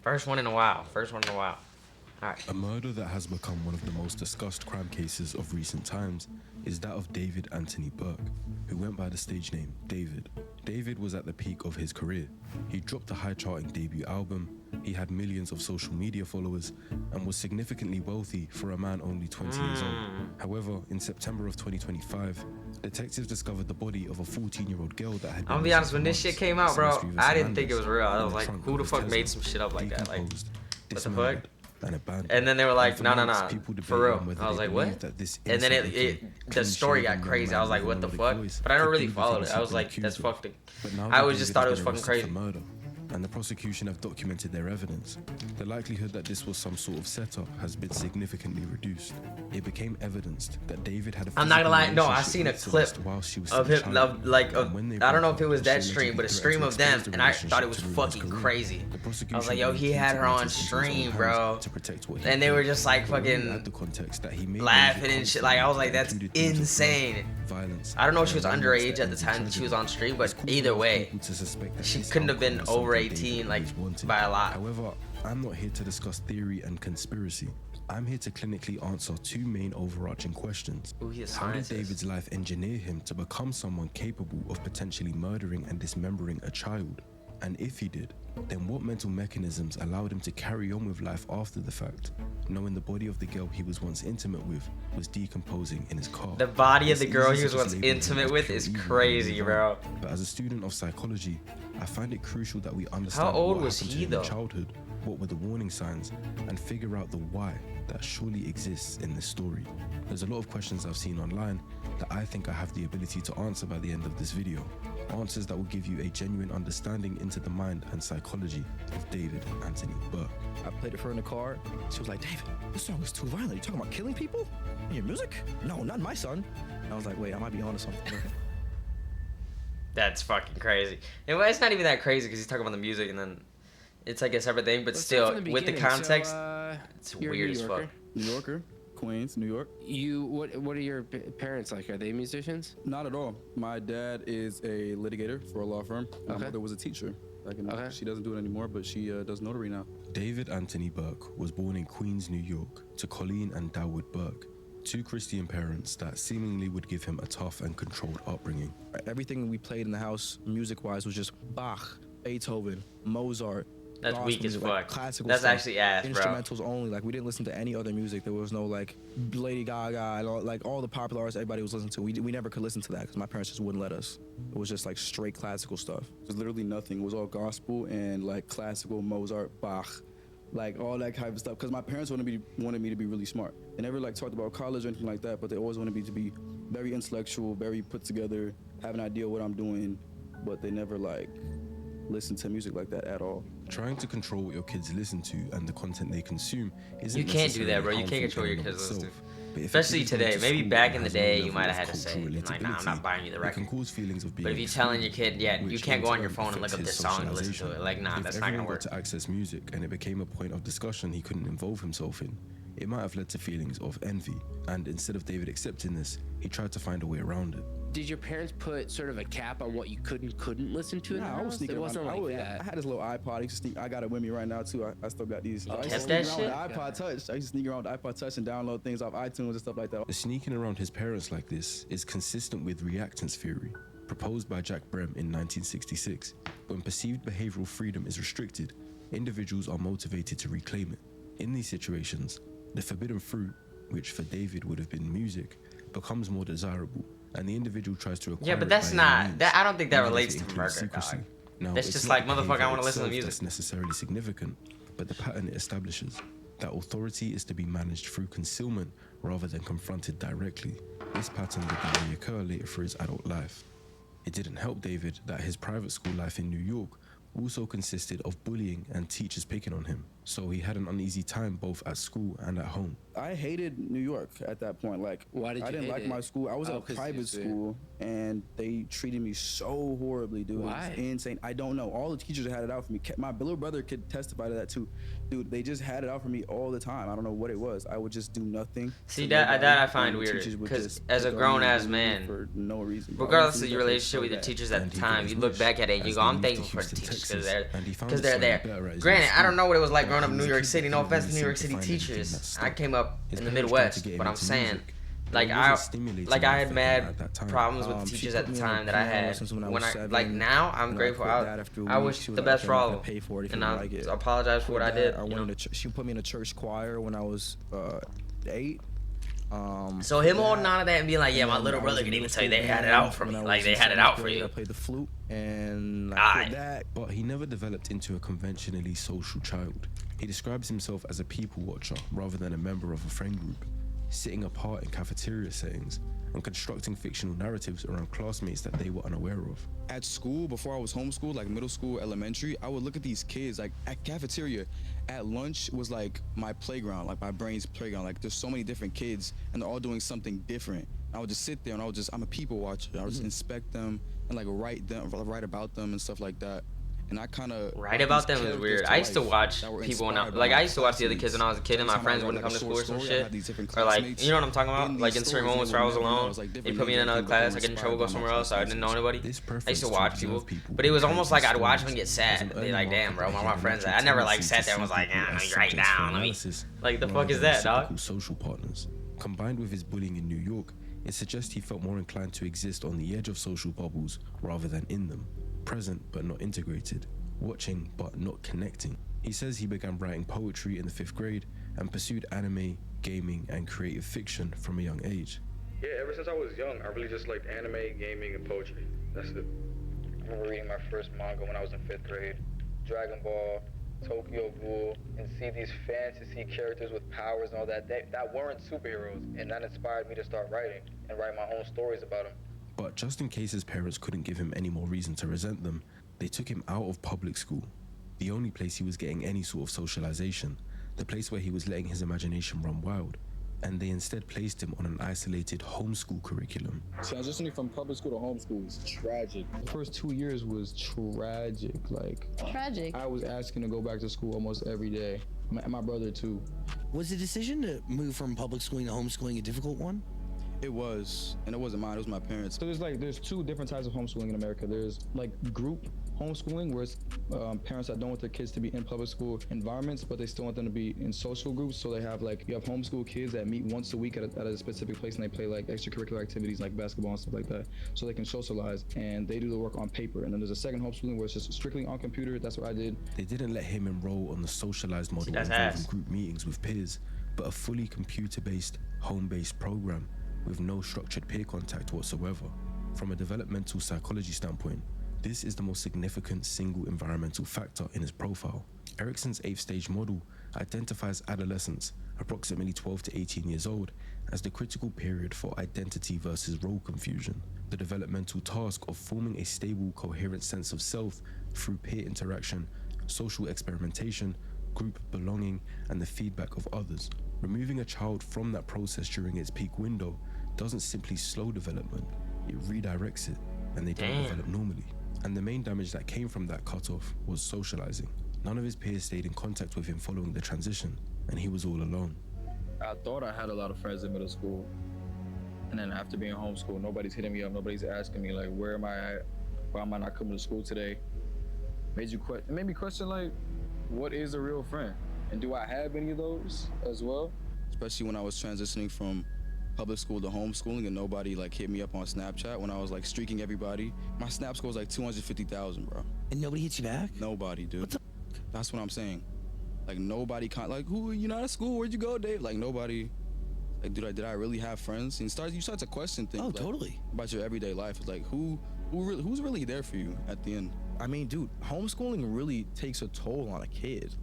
First one in a while. First one in a while. All right. A murder that has become one of the most discussed crime cases of recent times is that of David Anthony Burke, who went by the stage name David. David was at the peak of his career. He dropped a high-charting debut album, he had millions of social media followers, and was significantly wealthy for a man only 20 years old. However, in September of 2025, detectives discovered the body of a 14-year-old girl that had been I'm gonna be honest, when this shit came out, bro, I didn't think it was real. I was like, trunk who of the his fuck Tesla, made some shit up like that? Like, decomposed, what the fuck? dismembered, and abandoned. And then they were like, And for no, months, people for debated real. on whether I was they like, what? believed that this And then innocent-looking, the story got clean-shaven crazy. young I was man like, with what the a fuck? melodic voice But I don't could really be follow it. within I was something like, that's accused of. fucked. But now I that was just David thought it has was been fucking arrested crazy. for murder, and the prosecution have documented their evidence, the likelihood that this was some sort of setup has been significantly reduced. It became evidenced that David had a I'm not gonna lie, no, I physical seen a relationship clip with Celeste while she was of still a him, child. of And when they I don't know broke if it up, was that she stream, but a allegedly stream threatened of to them, expose the and I thought it was relationship to ruin his fucking career. crazy. The I was prosecution like, yo, he believed had to her on matters into his own stream, hands bro. to protect what he And they did. were just like But when you fucking add the context that he made laughing music and shit. Like, I was like, that's constantly that included themes of insane. blood, violence, I don't know if she was and violence underage that at the ended time that she was on tragedy. stream, It's but caused either a lot of way, people to suspect that she this couldn't have been outcome was over something David 18, like, always wanted. by a lot. However, I'm not here to discuss theory and conspiracy. I'm here to clinically answer two main overarching questions. Ooh, he a How did scientist. David's life engineer him to become someone capable of potentially murdering and dismembering a child? And if he did, then what mental mechanisms allowed him to carry on with life after the fact, knowing the body of the girl he was once intimate with was decomposing in his car? The body of It's the girl easy he to was just once label him intimate as with pure is evil and crazy, move bro. on. But as a student of psychology, I find it crucial that we understand old what was happened he, to him though? in childhood, what were the warning signs, and figure out the why that surely exists in this story. There's a lot of questions I've seen online that I think I have the ability to answer by the end of this video. Answers that will give you a genuine understanding into the mind and psychology of David Anthony Burke. I played it for her in the car. She was like, David, this song is too violent. You talking about killing people in your music? No, not my son. And I was like, wait, I might be onto something. That's fucking crazy. And well, it's not even that crazy because he's talking about the music and then it's like a separate thing, but Let's still, start from the with the beginning. context, it's You're a weird New as fuck. Yorker. New Yorker, Queens, New York. What are your parents like? Are they musicians? Not at all. My dad is a litigator for a law firm. My Okay. mother was a teacher. Okay. She doesn't do it anymore, but she does notary now. David Anthony Burke was born in Queens, New York, to Colleen and Dawood Burke, two Christian parents that seemingly would give him a tough and controlled upbringing. Everything we played in the house, music-wise, was just Bach, Beethoven, Mozart. That's gospel weak as music, like fuck. classical That's stuff, actually ass, bro. instrumentals only. Like, we didn't listen to any other music. There was no like Lady Gaga and all the popular artists everybody was listening to. We never could listen to that because my parents just wouldn't let us. It was just like straight classical stuff. It was literally nothing. It was all gospel and like classical, Mozart, Bach, like all that kind of stuff. Because my parents wanted me to be really smart. They never like talked about college or anything like that, but they always wanted me to be very intellectual, very put together, have an idea what I'm doing, but they never like listened to music like that at all. Trying to control what your kids listen to and the content they consume isn't You can't do that, bro. You necessarily can't control your harmful in kids' and of listen itself. to. But if a Especially kid is going today. to Maybe school back and in the has no day, you level might have of had to say, cultural like, nah, I'm not relatability, buying you the it record. can cause feelings of being But if you're telling your kid, yeah, you which can't in go on your turn phone and look up affects this his song and listen to it. socialization. Like, nah, If that's not gonna everyone work. got to access music and it became a point of discussion he couldn't involve himself in, it might have led to feelings of envy. And instead of David accepting this, he tried to find a way around it. Did your parents put sort of a cap on what you couldn't listen to in the Nah, I was house? sneaking It around. wasn't like I that. had this little iPod. I used to sneak. I got it with me right now too. I still got these. I used to kept sneak that around shit? with the iPod Touch. I used to sneak around with the iPod Touch and download things off iTunes and stuff like that. The sneaking around his parents like this is consistent with reactance theory, proposed by Jack Brem in 1966. When perceived behavioral freedom is restricted, individuals are motivated to reclaim it. In these situations, the forbidden fruit, which for David would have been music, becomes more desirable, and the individual tries to acquire Yeah, but it that's by any not. means, That I don't think that even if relates it to includes murder, secrecy. dog. Now, That's it's just not like, the motherfucker, I behavior wanna listen to itself music. that's necessarily significant, but the pattern it establishes, that authority is to be managed through concealment rather than confronted directly. This pattern would then reoccur later for his adult life. It didn't help David that his private school life in New York also consisted of bullying and teachers picking on him, so he had an uneasy time both at school and at home. I hated New York at that point. Like, Why did I you didn't hate like it? my school. I was Oh, at a 'cause private it's school, and they treated me so horribly, dude. Why? It was insane. I don't know. All the teachers had it out for me. My little brother could testify to that too. Dude, they just had it out for me all the time. I don't know what it was. I would just do nothing. See, to that nobody, I find and the weird, teachers would 'cause just as a pick on me grown-ass and bully me man, for no reason. bro. Regardless Honestly, of your that was relationship so with your bad. teachers at And the he got time, his you look wish back at it and you as go, they I'm moved to thankful for the Houston, teachers teachers because Texas, and he found they're it slightly there. better at his Granted, own I don't school, know what it was like but growing up he in was New a York kid City. that No couldn't offense to really New York seem to City find anything teachers. that I stuck. came up His in the parents tried to Midwest, get him but I'm into saying, music, but like it wasn't I stimulating like I enough had for him mad at that time. problems with the She teachers put at the me in a time that I piano had. lessons when I When was I 7, like now, I'm and I grateful. quit that after a I week. wish She was the like, best "Okay, for I'm not all gonna of them, pay for it if you and don't I like it." apologize for what I Quit did. that. You know? She put me in a church choir when I was 8. So him quit holding that. on to that and being like, yeah, And my then little I brother was in could even middle tell you school they had it band. out for When me. I Like was they in had it 7th out for grade, you. I played the flute, and I Aye. quit that. But he never developed into a conventionally social child. He describes himself as a people watcher rather than a member of a friend group, sitting apart in cafeteria settings and constructing fictional narratives around classmates that they were unaware of. At school, before I was homeschooled, like middle school, elementary, I would look at these kids, like at cafeteria, at lunch was like my playground, like my brain's playground. Like there's so many different kids and they're all doing something different. I would just sit there and I'm a people watcher. I would just inspect them and like write about them and stuff like that. And I kind of Right about them is weird. I used to watch people when I used to watch the other kids when I was a kid, and my friends wouldn't come to school or some shit. Or like, you know what I'm talking about? Like in certain moments where I was alone, they put me in another class, I get in trouble, go somewhere else, I didn't know anybody. I used to watch people, but it was almost like I'd watch them get sad. They like, damn, bro, my friends. I never like sat there and was like, yeah, let me write down. Let me. Like the fuck is that, dog? Social partners. Combined with his bullying in New York, it suggests he felt more inclined to exist on the edge of social bubbles rather than in them, present but not integrated, watching but not connecting. He says he began writing poetry in the 5th grade and pursued anime, gaming, and creative fiction from a young age. Yeah, ever since I was young, I really just liked anime, gaming, and poetry. That's it. I remember reading my first manga when I was in 5th grade. Dragon Ball, Tokyo Ghoul, and see these fantasy characters with powers and all that. That weren't superheroes, and that inspired me to start writing and write my own stories about them. But just in case his parents couldn't give him any more reason to resent them, they took him out of public school, the only place he was getting any sort of socialization, the place where he was letting his imagination run wild, and they instead placed him on an isolated homeschool curriculum. Transitioning from public school to homeschool was tragic. The first 2 years was tragic. Like, Tragic. I was asking to go back to school almost every day. My brother too. Was the decision to move from public schooling to homeschooling a difficult one? It was, and it wasn't mine, it was my parents. So there's 2 different types of homeschooling in America. There's like group homeschooling, where it's parents that don't want their kids to be in public school environments, but they still want them to be in social groups. So they have you have homeschool kids that meet once a week at a specific place, and they play like extracurricular activities like basketball and stuff like that, so they can socialize, and they do the work on paper. And then there's a second homeschooling where it's just strictly on computer. That's what I did. They didn't let him enroll on the socialized model involving group meetings with peers, but a fully computer-based, home-based program with no structured peer contact whatsoever. From a developmental psychology standpoint, this is the most significant single environmental factor in his profile. Erickson's 8th stage model identifies adolescents, approximately 12 to 18 years old, as the critical period for identity versus role confusion, the developmental task of forming a stable, coherent sense of self through peer interaction, social experimentation, group belonging, and the feedback of others. Removing a child from that process during its peak window doesn't simply slow development, it redirects it, and they don't develop normally. And the main damage that came from that cutoff was socializing. None of his peers stayed in contact with him following the transition, and he was all alone. I thought I had a lot of friends in middle school, and then after being homeschooled, nobody's hitting me up, nobody's asking me like, where am I at? Why am I not coming to school today? It made me question like, what is a real friend? And do I have any of those as well? Especially when I was transitioning from public school to homeschooling and nobody hit me up on Snapchat when I was streaking everybody. My Snap score was 250,000, bro. And nobody hits you back? Nobody, dude. What the That's what I'm saying. Nobody who, you not at school? Where'd you go, Dave? Nobody. Dude, did I really have friends? And you start to question things. Oh, totally. About your everyday life. It's who's really there for you at the end? I mean, dude, homeschooling really takes a toll on a kid.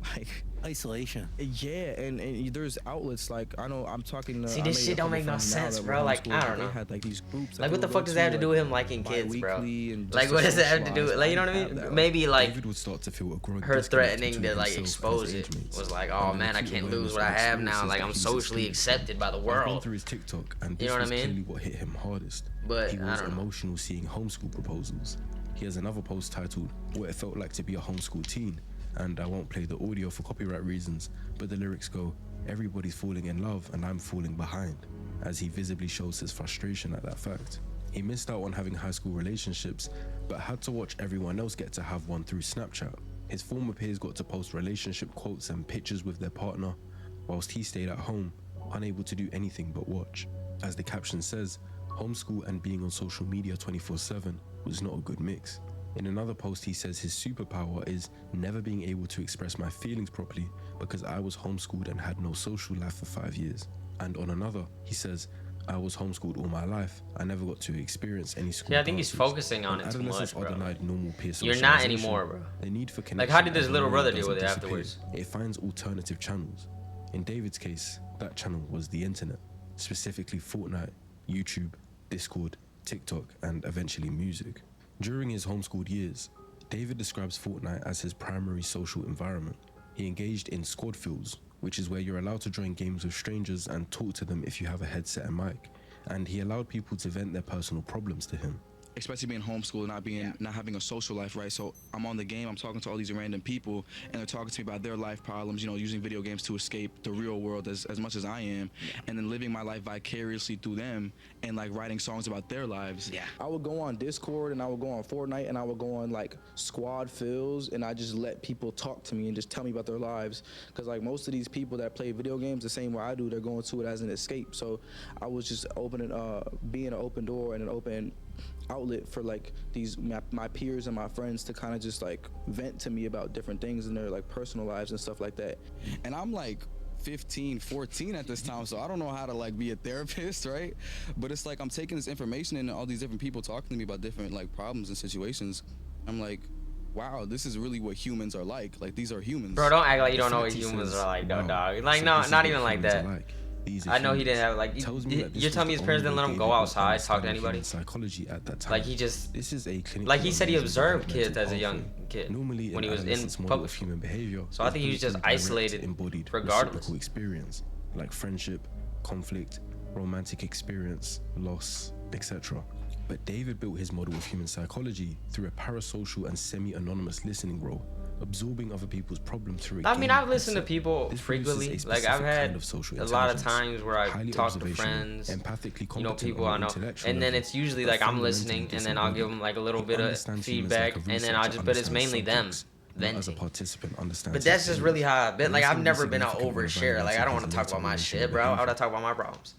Isolation. Yeah, and there's outlets I know I'm talking. See, this shit don't make no sense, bro. I don't know. They had these groups. What the fuck does that have to do with him liking kids, bro? What does that have to do? You know what I mean? Maybe David would start to feel a growing her disconnect threatening between to himself and expose his it age-mates. was oh And man, I the can't acute lose what awareness I of have now. experiences I'm that he's socially experienced. accepted by the I've gone world. through his TikTok, and You this know what was I mean? clearly what hit him hardest. But He I was don't know. emotional seeing homeschool proposals. He has another post titled "What It Felt Like to Be a Homeschool Teen," and I won't play the audio for copyright reasons, but the lyrics go, "Everybody's falling in love and I'm falling behind," as he visibly shows his frustration at that fact. He missed out on having high school relationships, but had to watch everyone else get to have one through Snapchat. His former peers got to post relationship quotes and pictures with their partner, whilst he stayed at home, unable to do anything but watch. As the caption says, homeschool and being on social media 24/7 was not a good mix. In another post, he says his superpower is never being able to express my feelings properly because I was homeschooled and had no social life for 5 years. And on another, he says, I was homeschooled all my life. I never got to experience any school. Yeah, I think he's dances. focusing on it too Adolescents much, are bro. denied normal peer You're not socialization. anymore, bro. The need for connection. Like, how did his as little a brother norm deal with it doesn't disappear. afterwards? It finds alternative channels. In David's case, that channel was the internet, specifically Fortnite, YouTube, Discord, TikTok, and eventually music. During his homeschooled years, David describes Fortnite as his primary social environment. He engaged in squad fills, which is where you're allowed to join games with strangers and talk to them if you have a headset and mic. And he allowed people to vent their personal problems to him. Especially being homeschooled and not having a social life, right? So I'm on the game, I'm talking to all these random people, and they're talking to me about their life problems, you know, using video games to escape the real world as much as I am, and then living my life vicariously through them and like writing songs about their lives. Yeah. I would go on Discord and I would go on Fortnite and I would go on like squad fills and I just let people talk to me and just tell me about their lives. Cause like most of these people that play video games the same way I do, they're going to it as an escape. So I was just being an open door and an open outlet for like my peers and my friends to kind of just like vent to me about different things in their like personal lives and stuff like that. And I'm like 15, 14 at this time, so I don't know how to like be a therapist, right? But it's like I'm taking this information and all these different people talking to me about different like problems and situations. I'm like, wow, this is really what humans are like. Like, these are humans. Bro, don't act like you don't know what Fact, he humans says, are like, though, wow, dog. Like, so no, this is not what even like humans are that. like. These are I know he didn't humans. have, like, Tells me that this you're was telling me the his parents only didn't let way him go David outside, understood talk to human anybody? Psychology at that time. Like, he just, This is a clinical like, he said he amazing observed kids developmental as a young pathway. kid Normally, when he was in adolescence model public of school. human behavior So I think he was is just built through direct, isolated embodied regardless. reciprocal experience, like friendship, conflict, romantic experience, loss, etc. But David built his model of human psychology through a parasocial and semi-anonymous listening role, absorbing other people's problems through a I mean, game I've listened to concept. people This frequently. produces a Like, I've specific had kind of social a lot of intelligence, times where I highly talk to observational, friends, empathically you know, competent people on I an know, intellectual and then level, it's usually but like I'm fundamentally listening, and then I'll give disembodied. them like a little He bit of understands humans feedback, like a and then I'll researcher just, but it's understands mainly them subjects, not as a venting. participant understands But that's his just really feelings. how I've been. Like, Unless I've he never was been an significantly overshare. Like, I don't want to talk violating about my his shit, bro. I want behavior. to talk about my problems.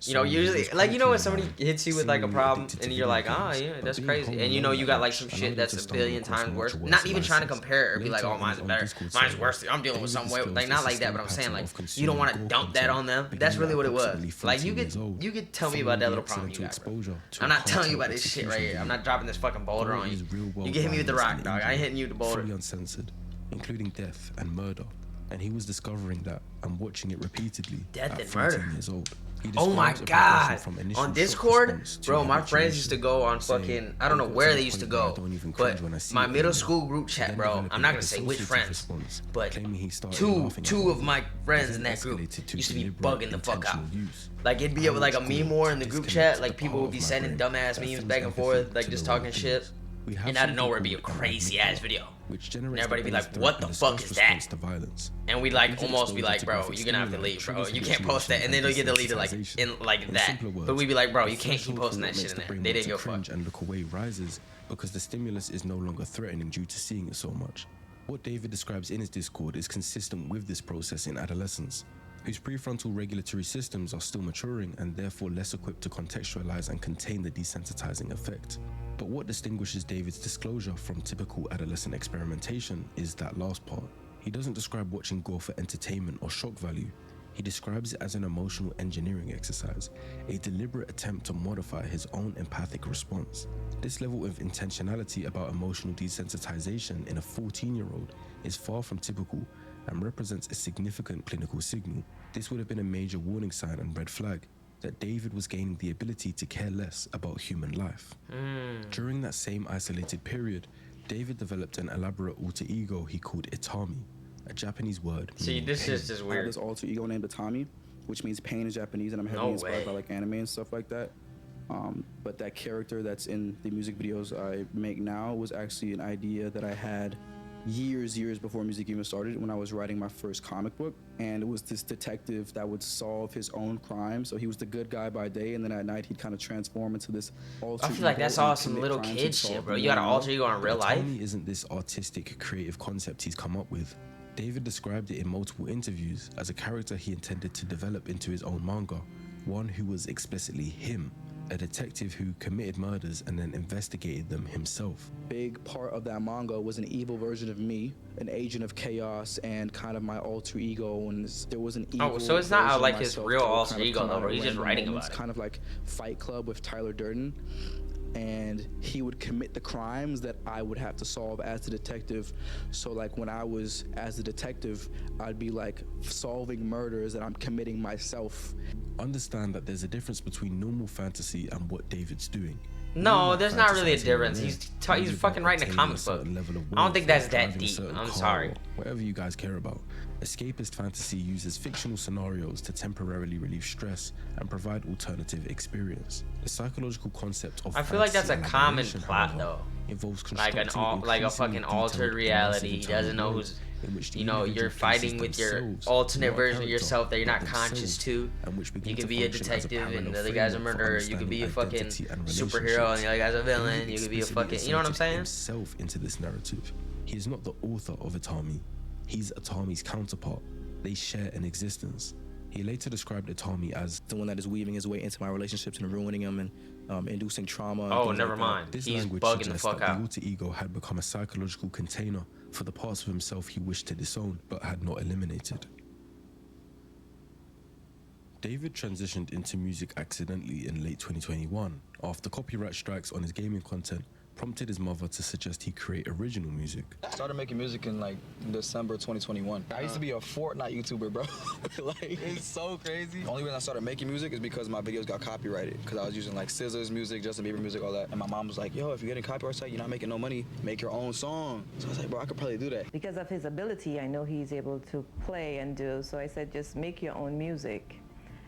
You So know, he usually, was like, you know when quickly somebody hits you with like a seemingly problem, addicted and to you're video like, ah, games, yeah, but that's being crazy, home and you know alone you that got like much some allowed shit him that's to a stumble billion across times more worse. to what Not his even life trying to is. compare or be like, Later oh, on mine's his own better, Discord mine's server, worse. I'm dealing with David some way. Like, disclosed not a like that, but I'm sustained saying like pattern of you don't want to consuming dump that gore on them. content That's really what it beginning was. at Like, you approximately 14 years could old, you could tell me following about that the little problem you accidental got, bro. exposure to I'm a not telling you cartel about this shit right execution here. I'm video. not dropping this fucking boulder Gore on you. is real-world You can hit me with the violence rock, and dog. I ain't injury, hitting you with the boulder. fully uncensored, including death and murder. And he was discovering that and watching it repeatedly Death at and 14 murder. years old. He Oh my describes a progression god! from initial On shock Discord, response to bro, my friends used to habituation, go on saying, fucking, I don't know "It got where to they the used to point where I go, don't even but cringe when I see my it middle anymore." school group He chat, then bro, developed I'm not an gonna say which associative friends, response, but claiming he started two laughing at of them. my friends This in then that group escalated to used to be deliberate, bugging the fuck out. intentional use. Like, it'd be I like a watched meme school more to in the group disconnect chat, like the people part would be of my sending brain dumbass that memes feels back and empathy forth, like to just the way talking he shit, feels. We have and out of something nowhere it'd be a called crazy ass amygdala, video. which And generates everybody be the like, base what threat the and fuck disgust is that? response to violence. And we'd like Repeated almost be exposure like, to bro, graphic you're gonna have to stimuli leave, bro. triggers You can't post that. And then they'll get deleted like in like In that. simpler words, But we'd be like, bro, the you can't keep threshold posting for that what shit makes in the there. brain They want didn't to give a fuck. cringe and look away rises because the stimulus is no longer threatening due to seeing it so much. What David describes in his Discord is consistent with this process in adolescence, whose prefrontal regulatory systems are still maturing and therefore less equipped to contextualize and contain the desensitizing effect. But what distinguishes David's disclosure from typical adolescent experimentation is that last part. He doesn't describe watching gore for entertainment or shock value. He describes it as an emotional engineering exercise, a deliberate attempt to modify his own empathic response. This level of intentionality about emotional desensitization in a 14-year-old is far from typical and represents a significant clinical signal. This would have been a major warning sign and red flag that David was gaining the ability to care less about human life. During that same isolated period, David developed an elaborate alter ego he called Itami, a Japanese word. See, meaning this pain. is just I have weird. this alter ego named Atami, which means pain in Japanese, and I'm heavily No inspired way. by like anime and stuff like that. But that character that's in the music videos I make now was actually an idea that I had years before music even started, when I was writing my first comic book. And it was this detective that would solve his own crime. So he was the good guy by day, and then at night he'd kind of transform into this alter I feel like ego that's and all some commit little crimes kid he'd shit, solve bro. in You got one an night. alter ego in real life. Tommy isn't this artistic, creative concept he's come up with. David described it in multiple interviews as a character he intended to develop into his own manga, one who was explicitly him, a detective who committed murders and then investigated them himself. Big part of that manga was an evil version of me, an agent of chaos, and kind of my alter ego. And there was an evil. Oh, so it's not version of like his myself real that would alter kind of ego come though, out bro. at He's just random writing moments, about it. kind of like Fight Club with Tyler Durden. And he would commit the crimes that I would have to solve as the detective. So like when I was as the detective, I'd be like solving murders that I'm committing myself. Understand that there's a difference between normal fantasy and what David's doing. No, Normal there's not really a fantasizing difference. here He's is fucking about writing a attaining comic book. certain level of I don't think wealth, that's that driving a deep. certain I'm car, sorry. or whatever you guys care about. Escapist fantasy uses fictional scenarios to temporarily relieve stress and provide alternative experience. The psychological concept of I feel like that's a fantasy common elaboration, plot however, though. involves Like constructing like a increasingly fucking altered detailed, reality. He immersive doesn't know worlds who's, in which the you know, individual you're fighting places with your themselves, alternate not a version of character, yourself that you're but not conscious themselves, to. and which begin You to could be a function as detective and parallel the other guy's a framework for murderer. You could be a understanding fucking identity and superhero and the other guy's a villain. David You could be a explicitly fucking, you know what I'm inserted saying? himself into this narrative. He is not the author of Itami. He's Itami's counterpart. They share an existence. He later described Itami as The one that is weaving his way into my relationships and ruining them and inducing trauma. And Oh, things never like mind. this He's language bugging the suggests fuck that out. the alter ego had become a psychological container for the parts of himself he wished to disown but had not eliminated. David transitioned into music accidentally in late 2021 after copyright strikes on his gaming content prompted his mother to suggest he create original music. I started making music in like December 2021. I used to be a Fortnite YouTuber, bro. Like, it's so crazy. The only reason I started making music is because my videos got copyrighted. Because I was using like Scissors music, Justin Bieber music, all that. And my mom was like, yo, if you're getting copyright strike, you're not making no money, make your own song. So I was like, bro, I could probably do that. Because of his ability, I know he's able to play and do, so I said, just make your own music.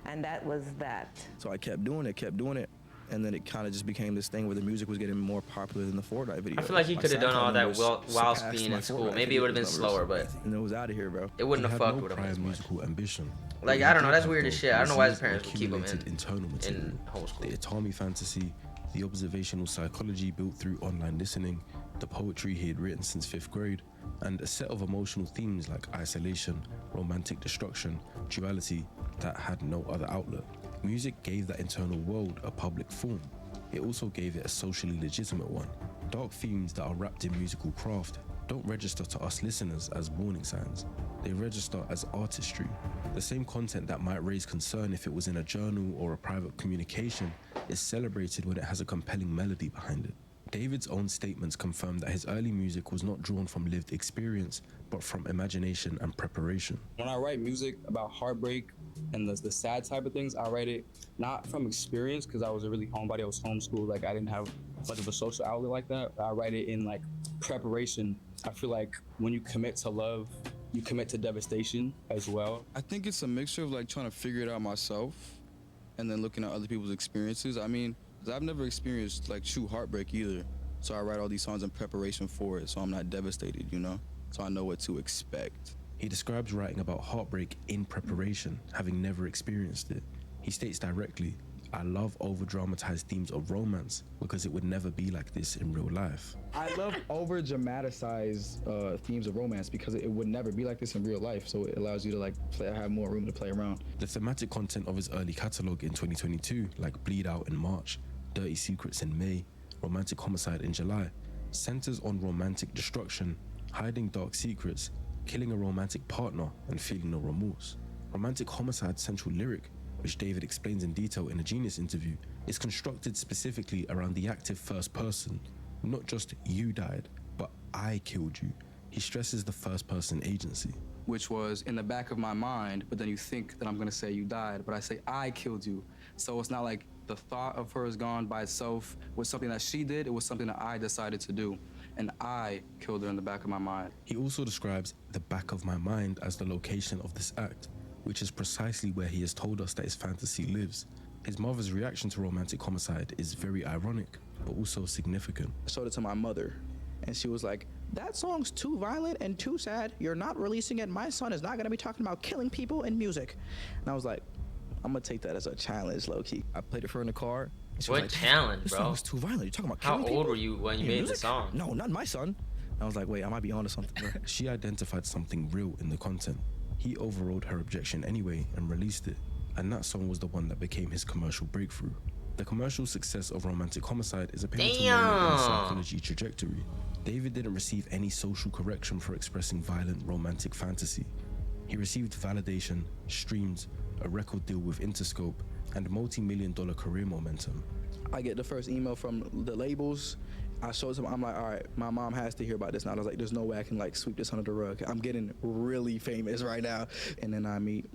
And that was that. So I kept doing it. And then it kind of just became this thing where the music was getting more popular than the Fortnite videos. I feel like he My could have done SoundCloud all that numbers whilst surpassed being my in school. Fortnite Maybe it would have been videos slower, numbers. but And it was out of here, bro. it wouldn't He have had fucked no with him prior as much. musical ambition. Like, He I don't know, did that's have weird as both shit. I don't know why his received parents would keep him accumulated internal material. in homeschool. The Itami fantasy, the observational psychology built through online listening, the poetry he had written since 5th grade, and a set of emotional themes like isolation, romantic destruction, duality that had no other outlet. Music gave that internal world a public form. It also gave it a socially legitimate one. Dark themes that are wrapped in musical craft don't register to us listeners as warning signs. They register as artistry. The same content that might raise concern if it was in a journal or a private communication is celebrated when it has a compelling melody behind it. David's own statements confirm that his early music was not drawn from lived experience, but from imagination and preparation. When I write music about heartbreak and the sad type of things, I write it not from experience because I was a really homebody. I was homeschooled. Like, I didn't have much of a social outlet like that. I write it in like preparation. I feel like when you commit to love, you commit to devastation as well. I think it's a mixture of like trying to figure it out myself and then looking at other people's experiences. I mean, 'cause I've never experienced like true heartbreak either. So I write all these songs in preparation for it so I'm not devastated, you know? So I know what to expect. He describes writing about heartbreak in preparation, having never experienced it. He states directly, I love over-dramatized themes of romance because it would never be like this in real life. I love over dramatized themes of romance because it would never be like this in real life. So it allows you to like have more room to play around. The thematic content of his early catalogue in 2022, like Bleed Out in March, Dirty Secrets in May, Romantic Homicide in July, centers on romantic destruction, hiding dark secrets, killing a romantic partner, and feeling no remorse. Romantic Homicide's central lyric, which David explains in detail in a Genius interview, is constructed specifically around the active first person. Not just you died, but I killed you. He stresses the first person agency. Which was in the back of my mind, but then you think that I'm gonna say you died, but I say I killed you. So it's not like the thought of her is gone by itself was something that she did, it was something that I decided to do. And I killed her in the back of my mind. He also describes the back of my mind as the location of this act, which is precisely where he has told us that his fantasy lives. His mother's reaction to Romantic Homicide is very ironic, but also significant. I showed it to my mother, and she was like, that song's too violent and too sad. You're not releasing it. My son is not gonna be talking about killing people in music. And I was like, I'm gonna take that as a challenge, low key. I played it for her in the car. What like, challenge, this bro? song is too violent. You're talking about How killing old people were you when you in made music? the song? No, not my son. I was like, wait, I might be onto something, bro. She identified something real in the content. He overrode her objection anyway and released it, and that song was the one that became his commercial breakthrough. The commercial success of Romantic Homicide is a pivotal moment in the psychology trajectory. David didn't receive any social correction for expressing violent romantic fantasy. He received validation, streams, a record deal with Interscope, and multi-million-dollar career momentum. I get the first email from the labels. I showed them, I'm like, all right, my mom has to hear about this now. I was like, there's no way I can like sweep this under the rug. I'm getting really famous right now. And then I meet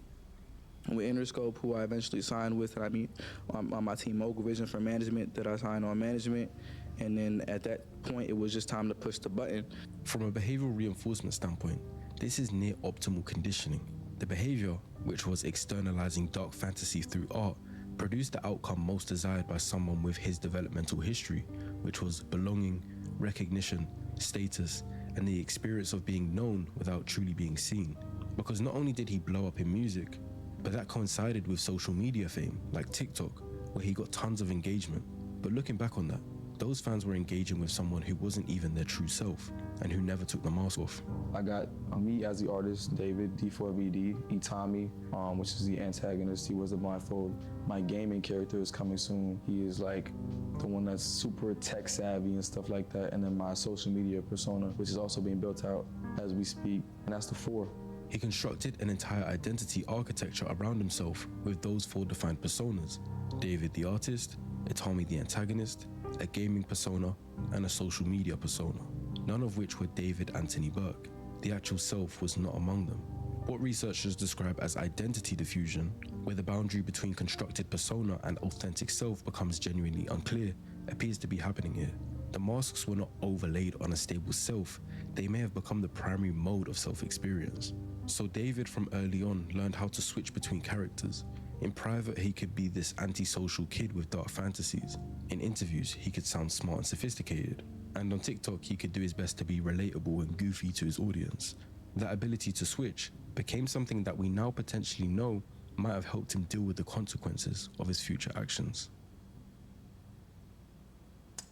with Interscope, who I eventually signed with, and I meet on my team Mogul Vision for management that I signed on management. And then at that point, it was just time to push the button. From a behavioral reinforcement standpoint, this is near optimal conditioning. The behavior, which was externalizing dark fantasy through art, produced the outcome most desired by someone with his developmental history, which was belonging, recognition, status, and the experience of being known without truly being seen. Because not only did he blow up in music, but that coincided with social media fame, like TikTok, where he got tons of engagement. But looking back on that, those fans were engaging with someone who wasn't even their true self, and who never took the mask off. I got me as the artist, David, D4VD, Itami, which is the antagonist. He wears a blindfold. My gaming character is coming soon. He is like the one that's super tech savvy and stuff like that. And then my social media persona, which is also being built out as we speak. And that's the 4. He constructed an entire identity architecture around himself with those 4 defined personas: David the artist, Itami the antagonist, a gaming persona, and a social media persona, none of which were David Anthony Burke. The actual self was not among them. What researchers describe as identity diffusion, where the boundary between constructed persona and authentic self becomes genuinely unclear, appears to be happening here. The masks were not overlaid on a stable self, they may have become the primary mode of self-experience. So David from early on learned how to switch between characters. In private, he could be this antisocial kid with dark fantasies. In interviews, he could sound smart and sophisticated. And on TikTok, he could do his best to be relatable and goofy to his audience. That ability to switch became something that we now potentially know might have helped him deal with the consequences of his future actions.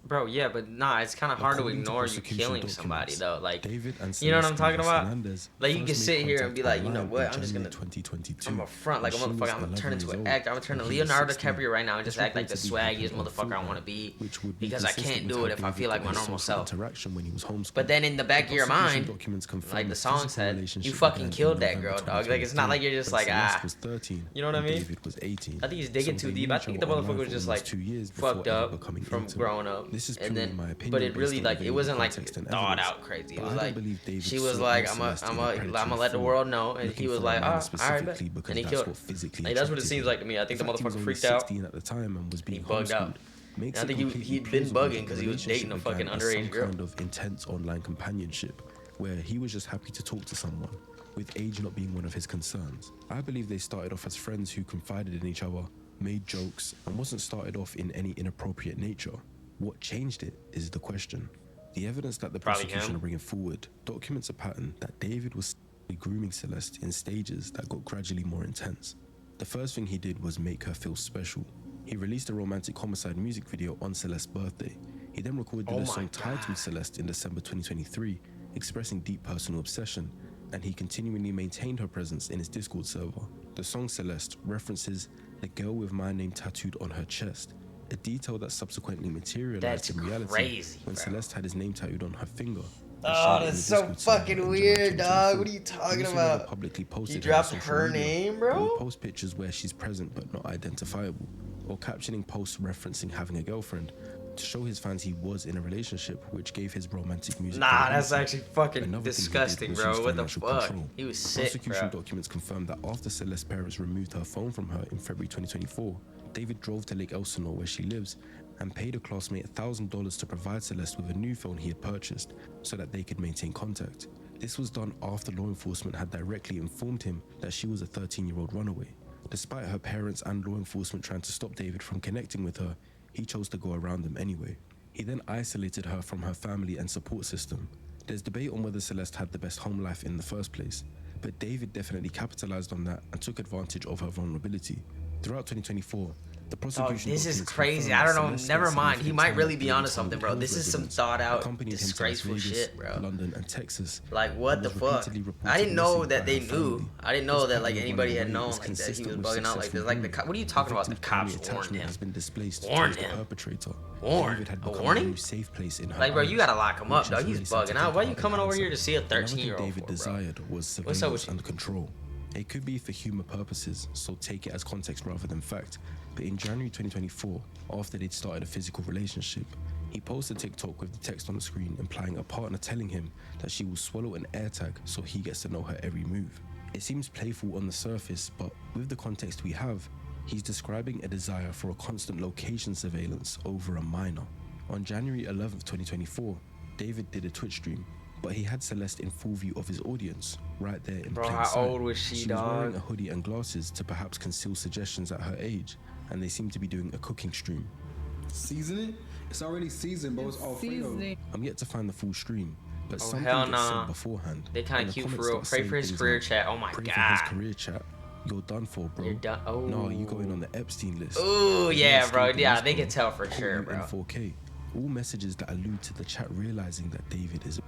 Bro, yeah, but nah, it's kind of hard to According to ignore you prosecution killing somebody, documents, though. Like, David and you know what I'm Celeste talking about? Hernandez Like, you can first sit made here and be like, you know contact what, online I'm just in gonna, January 2022. I'm a front like a When she was motherfucker. I'm gonna turn 11 into an years actor. I'm old gonna turn to and he was Leonardo 16. DiCaprio right now and just This act like the reportedly swaggiest happened on motherfucker I Figure, want to be, which would be because I consistent can't with do how it if I David feel like my got his normal social self. interaction when he was homeschooled. But then in the back of your Prosecution mind, documents confirm like the a song physical said, you relationship fucking began in killed that November girl, dog. Like, it's not like you're just when like, Celeste was 13 you know what I and mean? David was 18. I think he's digging So too they deep. knew I each think other the online motherfucker was for just almost like 2 years before fucked ever up becoming from intimate. growing up, This is and purely then, my opinion but it based really on like it available wasn't like context and thought evidence. out crazy. It But was I don't like believe David she was saw like, Celeste I'm in a predatory gonna let the form, world know, and looking he was for a like, man all right, bet. specifically because And he that's killed. what physically Like, that's what it attracted seems him. like to me. I think the fact he was motherfucker only freaked out. 16 at the time and was He being bugged out. homeschooled. Makes I it think completely he'd been plausible bugging that because the he was dating a relationship fucking began as underage some girl. kind of intense online companionship where he was just happy to talk to someone, with age not being one of his concerns. I believe they started off as friends who confided in each other, made jokes, and wasn't started off in any inappropriate nature. What changed it is the question. The evidence that the Probably prosecution him. are bringing forward documents a pattern that David was grooming Celeste in stages that got gradually more intense. The first thing he did was make her feel special. He released a Romantic Homicide music video on Celeste's birthday. He then recorded Oh a my song God. titled Celeste in December 2023, expressing deep personal obsession, and he continually maintained her presence in his Discord server. The song Celeste references the girl with my name tattooed on her chest, a detail that subsequently materialized That's in reality crazy, when bro. Celeste had his name tattooed on her finger. and Oh, shared it in that's the so Discord server fucking in weird, January dog. 2024. What are you talking He also never about? publicly posted He her on dropped social her media, name, but bro? would post pictures where she's present but not identifiable, or captioning posts referencing having a girlfriend to show his fans he was in a relationship, which gave his romantic music Nah, that's credibility. actually fucking Another thing he did disgusting, was bro. use What the financial fuck? control. He was sick, Prosecution bro. documents confirmed that after Celeste's parents removed her phone from her in February 2024, David drove to Lake Elsinore, where she lives, and paid a classmate $1,000 to provide Celeste with a new phone he had purchased so that they could maintain contact. This was done after law enforcement had directly informed him that she was a 13-year-old runaway. Despite her parents and law enforcement trying to stop David from connecting with her, he chose to go around them anyway. He then isolated her from her family and support system. There's debate on whether Celeste had the best home life in the first place, but David definitely capitalized on that and took advantage of her vulnerability. Throughout 2024, the prosecution this is documents crazy. confirmed I don't know. Celeste Never spent mind. He significant might time really be living onto in something, bro. Hollywood This is some residence, thought out, accompanied him to Las disgraceful Vegas, shit, bro. London and Texas. Like, what the and was fuck? repeatedly reported I didn't know missing that by they her knew. family. I didn't know His that like pattern of anybody had running away known is like that he was consistent with bugging out like this. successful Like grooming. what are you talking about? The victim's family cops warned attachment him. has been displaced Warned towards the him. perpetrator. Warned. David had A become warning? a new safe place in her Like, bro, you eyes, gotta lock him up, which dog. is He's really something bugging to out. Why think you about coming in over here to hindsight. see a Another thing 13-year-old David for, bro? desired was What's up surveillance with you? and control. It could be for humor purposes, so take it as context rather than fact. But in January 2024, after they'd started a physical relationship, he posted TikTok with the text on the screen implying a partner telling him that she will swallow an AirTag so he gets to know her every move. It seems playful on the surface, but with the context we have, he's describing a desire for a constant location surveillance over a minor. On January 11th, 2024, David did a Twitch stream, but he had Celeste in full view of his audience, right there in Bro, plain how sight. old was she, She was wearing dog? a hoodie and glasses to perhaps conceal suggestions at her age, and they seemed to be doing a cooking stream. Season it? It's already seasoned, bro. It's Alfredo. I'm yet to find the full stream, but Oh, something hell gets nah. said beforehand. They kinda and the cute for comments real. start Pray saying for his things career like, chat. Oh my "Pray God. for his career chat. You're done for, bro. You're done. Oh. No, you going on the Epstein list. Ooh, There's yeah, no bro. escaping Yeah, this, they bro. can tell for Caught sure, you bro. In 4K. All messages that allude to the chat realizing that David is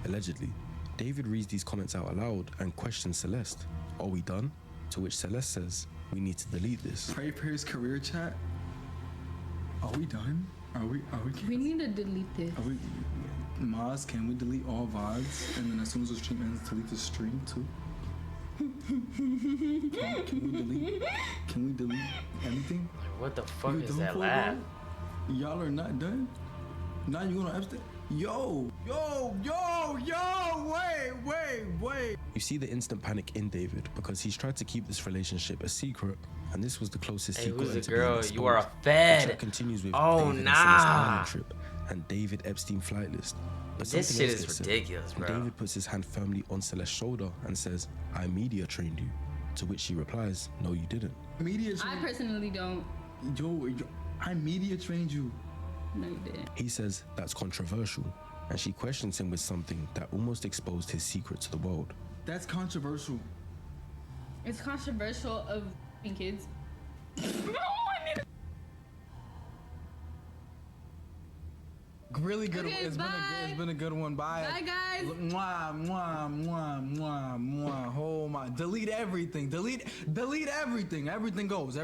allegedly. David reads these comments out aloud and questions Celeste. Are we done? To which Celeste says, we need to delete this. Pray for his career chat. Are we done? Are we? We need to delete this. Are we? Maz, can we delete all VODs? And then as soon as the stream ends, delete the stream too? Can we delete anything? What the fuck You is done that for, laugh? bro? Y'all are not done? Now you going on Epstein? Yo! Wait! You see the instant panic in David because he's tried to keep this relationship a secret, and this was the closest Hey, he who's got the to being girl? exposed. You are a The fed. chat continues with Oh, David and Celeste nah. island trip and David Epstein flight list. But This something shit else is gets said, ridiculous, and bro. David puts his hand firmly on Celeste's shoulder and says, I media trained you. To which she replies, no, you didn't. Media I trained personally don't. yo, I media trained you. No, you didn't. He says that's controversial, and she questions him with something that almost exposed his secret to the world. That's controversial. It's controversial of kids. Really good. Okay, It's been a good one. Bye. Bye, guys. Mwah. Oh my. Delete everything. Delete everything. Everything goes.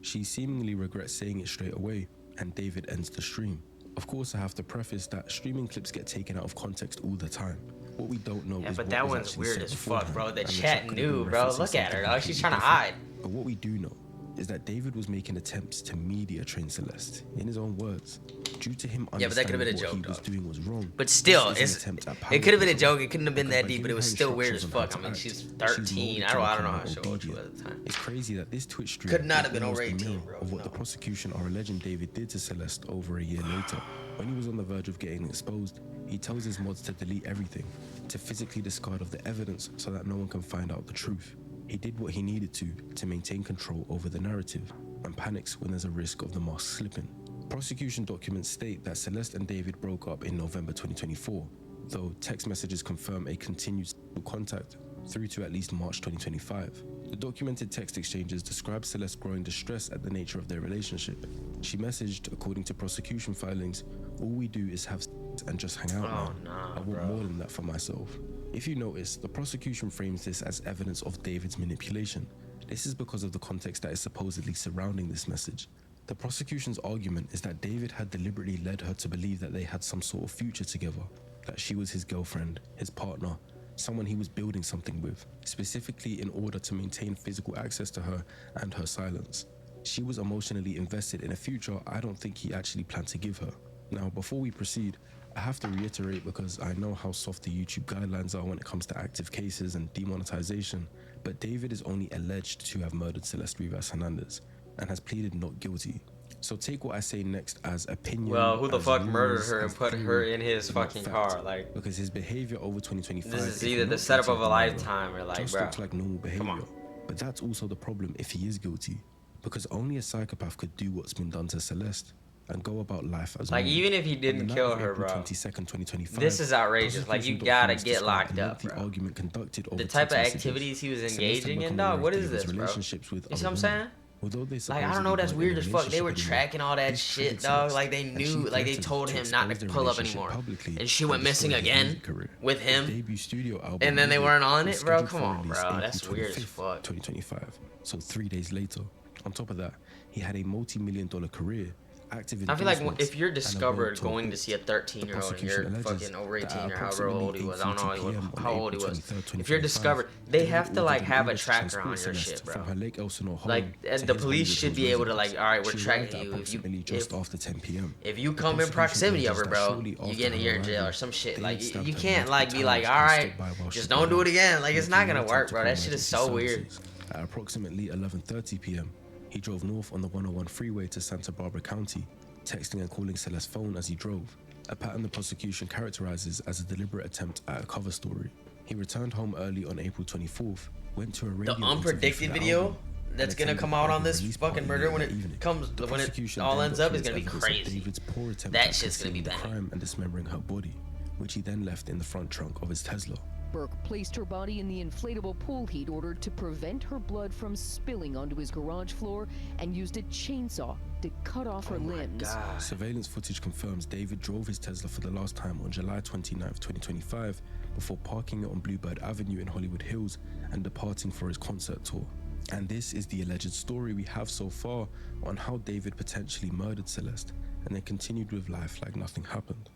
She seemingly regrets saying it straight away, and David ends the stream. Of course, I have to preface that streaming clips get taken out of context all the time. What we don't know Yeah, is but what that was one's actually weird said as fuck, beforehand, bro. The and chat could have knew, been bro. referencing Look at her, something dog. She's completely trying to different. hide. But what we do know is that David was making attempts to media train Celeste, in his own words. Due to him Yeah, but that could have been a understanding joke, what he was dog. doing was wrong. But still, this is an it's, attempt at it could have been a power joke. It couldn't have been because that by deep, but it giving was her still weird as instructions on fuck. how I mean, to she's act, 13. molded I to don't know become how more she old she was obedient. at the time. It's crazy that this Twitch stream Could not is have been almost over a 18, mirror bro. of what No. the prosecution are alleging David did to Celeste over a year later. When he was on the verge of getting exposed, he tells his mods to delete everything, to physically discard of the evidence so that no one can find out the truth. He did what he needed to maintain control over the narrative, and panics when there's a risk of the mask slipping. Prosecution documents state that Celeste and David broke up in November 2024, though text messages confirm a continued contact through to at least March 2025. The documented text exchanges describe Celeste growing distress at the nature of their relationship. She messaged, according to prosecution filings, all we do is have sex and just hang out now. nah, I want bro. more than that for myself. If you notice, the prosecution frames this as evidence of David's manipulation. This is because of the context that is supposedly surrounding this message. The prosecution's argument is that David had deliberately led her to believe that they had some sort of future together, that she was his girlfriend, his partner, someone he was building something with, specifically in order to maintain physical access to her and her silence. She was emotionally invested in a future I don't think he actually planned to give her. Now, before we proceed, I have to reiterate, because I know how soft the YouTube guidelines are when it comes to active cases and demonetization, but David is only alleged to have murdered Celeste Rivas Hernandez and has pleaded not guilty. So take what I say next as opinion. Well, who the as fuck murdered rumors, her and as put theory, her in his but not fucking fact. car? Like, Because his behavior over 2025 this is if either the not setup guilty of a the murder, lifetime or like, just bro. looks like normal behavior. Come on. But that's also the problem if he is guilty, because only a psychopath could do what's been done to Celeste. and go about life as like normal. even if he On the didn't night kill of her, April bro, 22nd, 2025, this is outrageous. Like you gotta prosecution get documents locked describe a up, lengthy bro. argument conducted over The type of text messages. activities he was Celeste had engaging in, become aware dog. of What is David's this, bro? relationships with You see other what I'm women. saying? Although they Like, I don't know, that's supposedly weird weren't as in a fuck. They were relationship anymore, tracking all that this shit, triggered dog. Celeste, Like, they and she knew, like, they threatened told to him not expose to their pull up relationship anymore. publicly And she and went missing destroy his again music career. with His him. debut studio album, And then they Leave weren't on was it, bro? scheduled Come for on, release bro. April That's weird as 25th, fuck. 2025. So 3 days later. On top of that, he had a multi-million-dollar career, active I feel like endorsements, if you're and a discovered world tour going to hit. see a 13-year-old and you're prosecution alleges fucking over that 18 at or however old he was, I don't know approximately 8:50 how old he p.m. was. on April 23rd, If you're 2025, discovered, they David have to ordered like an have a Uber to tracker on transport your Celeste shit, bro. from her Lake Elsinore home Like, to the his police Hollywood should Hills be able to residence. like, all right, we're She tracking arrived at you. approximately just after 10 p.m. If you The come in prosecution proximity of alleges her, that bro, shortly you after get a her year in jail arrival, or some shit. they Like, had stabbed you her can't multiple like be like, times all and right, stood by while she just got don't do it out, again. Like, it's making not no gonna work, attempt to bro. call That shit is emergency so weird. services. At approximately 11:30 p.m., he drove north on the 101 freeway to Santa Barbara County, texting and calling Celeste's phone as he drove, a pattern the prosecution characterizes as a deliberate attempt at a cover story. He returned home early on April 24th, went to a radio The interview for unpredicted the video album, that's and gonna attended come the out on album this release fucking party murder later when that it evening. comes, The when it prosecution all then ends up, is documents gonna be evidence of crazy. David's poor attempt That at shit's gonna be concealing the bad. crime and dismembering her body, which he then left in the front trunk of his Tesla. Burke placed her body in the inflatable pool he'd ordered to prevent her blood from spilling onto his garage floor and used a chainsaw to cut off her limbs. Surveillance footage confirms David drove his Tesla for the last time on July 29th, 2025, before parking it on Bluebird Avenue in Hollywood Hills and departing for his concert tour. And this is the alleged story we have so far on how David potentially murdered Celeste and then continued with life like nothing happened.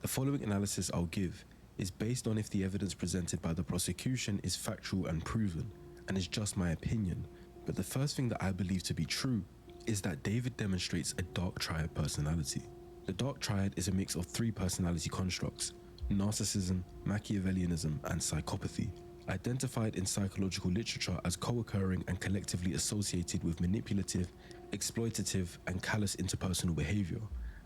The following analysis I'll give is based on if the evidence presented by the prosecution is factual and proven, and is just my opinion, but the first thing that I believe to be true is that David demonstrates a dark triad personality. The dark triad is a mix of 3 personality constructs: narcissism, Machiavellianism, and psychopathy, identified in psychological literature as co-occurring and collectively associated with manipulative, exploitative, and callous interpersonal behavior.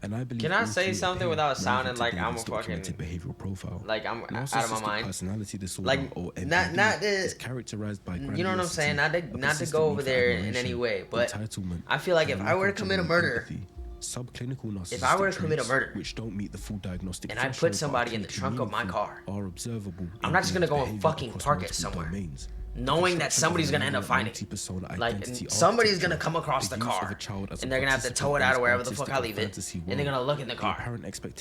And I believe Can I all say 3 something appear without sounding relevant to like I'm a David's fucking documented behavioral profile. like I'm out of my Narcissistic mind? personality disorder, Like, or not NPD, to, is characterized by you know what I'm saying? grandiosity, Not to a go over persistent there need for in any admiration, way, but entitlement, I feel like and if a I were to lack of commit a genuine murder, empathy, subclinical narcissistic if I were to commit a traits, murder, which don't meet the full diagnostic and I put threshold but somebody are in the clinically trunk of my meaningful, car, are observable I'm not just gonna in go and behavior fucking across park it multiple somewhere, domains. knowing that somebody's gonna end up finding it. Like, somebody's gonna come across the car, and they're gonna have to tow it out of wherever the fuck I leave it, and they're gonna look in the car.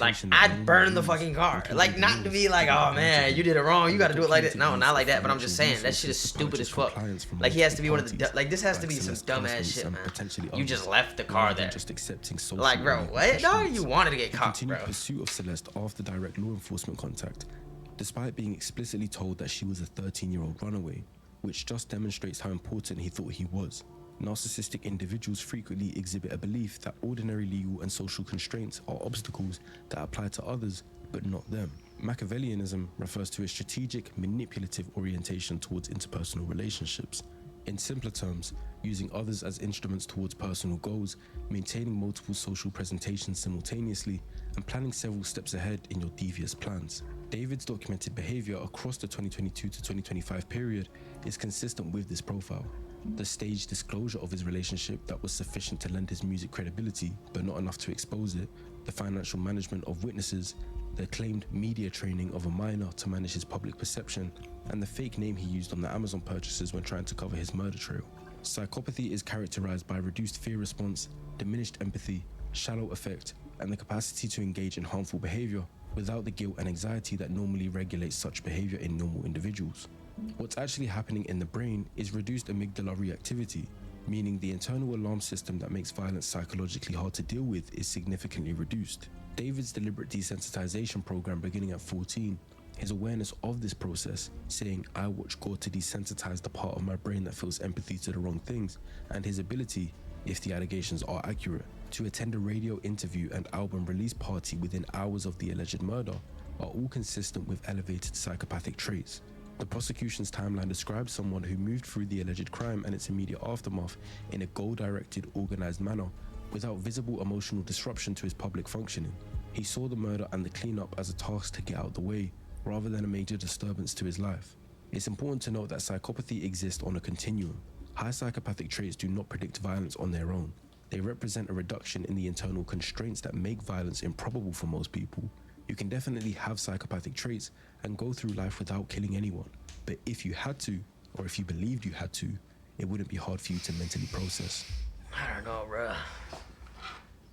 Like, I'd burn the fucking car. Like, not to be like, oh man, you did it wrong, you gotta do it like that. No, not like that, but I'm just saying, that shit is stupid as fuck. Like, he has to be one of the, like, this has to be some dumbass shit, man. You just left the car there. Like, bro, what? No, you wanted to get caught, bro. Continued pursuit of Celeste after direct law enforcement contact, despite being explicitly told that she was a 13-year-old runaway, which just demonstrates how important he thought he was. Narcissistic individuals frequently exhibit a belief that ordinary legal and social constraints are obstacles that apply to others, but not them. Machiavellianism refers to a strategic, manipulative orientation towards interpersonal relationships. In simpler terms, using others as instruments towards personal goals, maintaining multiple social presentations simultaneously, and planning several steps ahead in your devious plans. David's documented behavior across the 2022 to 2025 period is consistent with this profile. The staged disclosure of his relationship that was sufficient to lend his music credibility, but not enough to expose it, the financial management of witnesses, the claimed media training of a minor to manage his public perception, and the fake name he used on the Amazon purchases when trying to cover his murder trail. Psychopathy is characterized by reduced fear response, diminished empathy, shallow affect, and the capacity to engage in harmful behavior without the guilt and anxiety that normally regulates such behavior in normal individuals. What's actually happening in the brain is reduced amygdala reactivity, meaning the internal alarm system that makes violence psychologically hard to deal with is significantly reduced. David's deliberate desensitization program beginning at 14, his awareness of this process, saying, "I watch God to desensitize the part of my brain that feels empathy to the wrong things," and his ability, if the allegations are accurate, to attend a radio interview and album release party within hours of the alleged murder, are all consistent with elevated psychopathic traits. The prosecution's timeline describes someone who moved through the alleged crime and its immediate aftermath in a goal-directed, organized manner, without visible emotional disruption to his public functioning. He saw the murder and the cleanup as a task to get out the way, rather than a major disturbance to his life. It's important to note that psychopathy exists on a continuum. High psychopathic traits do not predict violence on their own. They represent a reduction in the internal constraints that make violence improbable for most people. You can definitely have psychopathic traits and go through life without killing anyone. But if you had to, or if you believed you had to, it wouldn't be hard for you to mentally process. I don't know, bruh.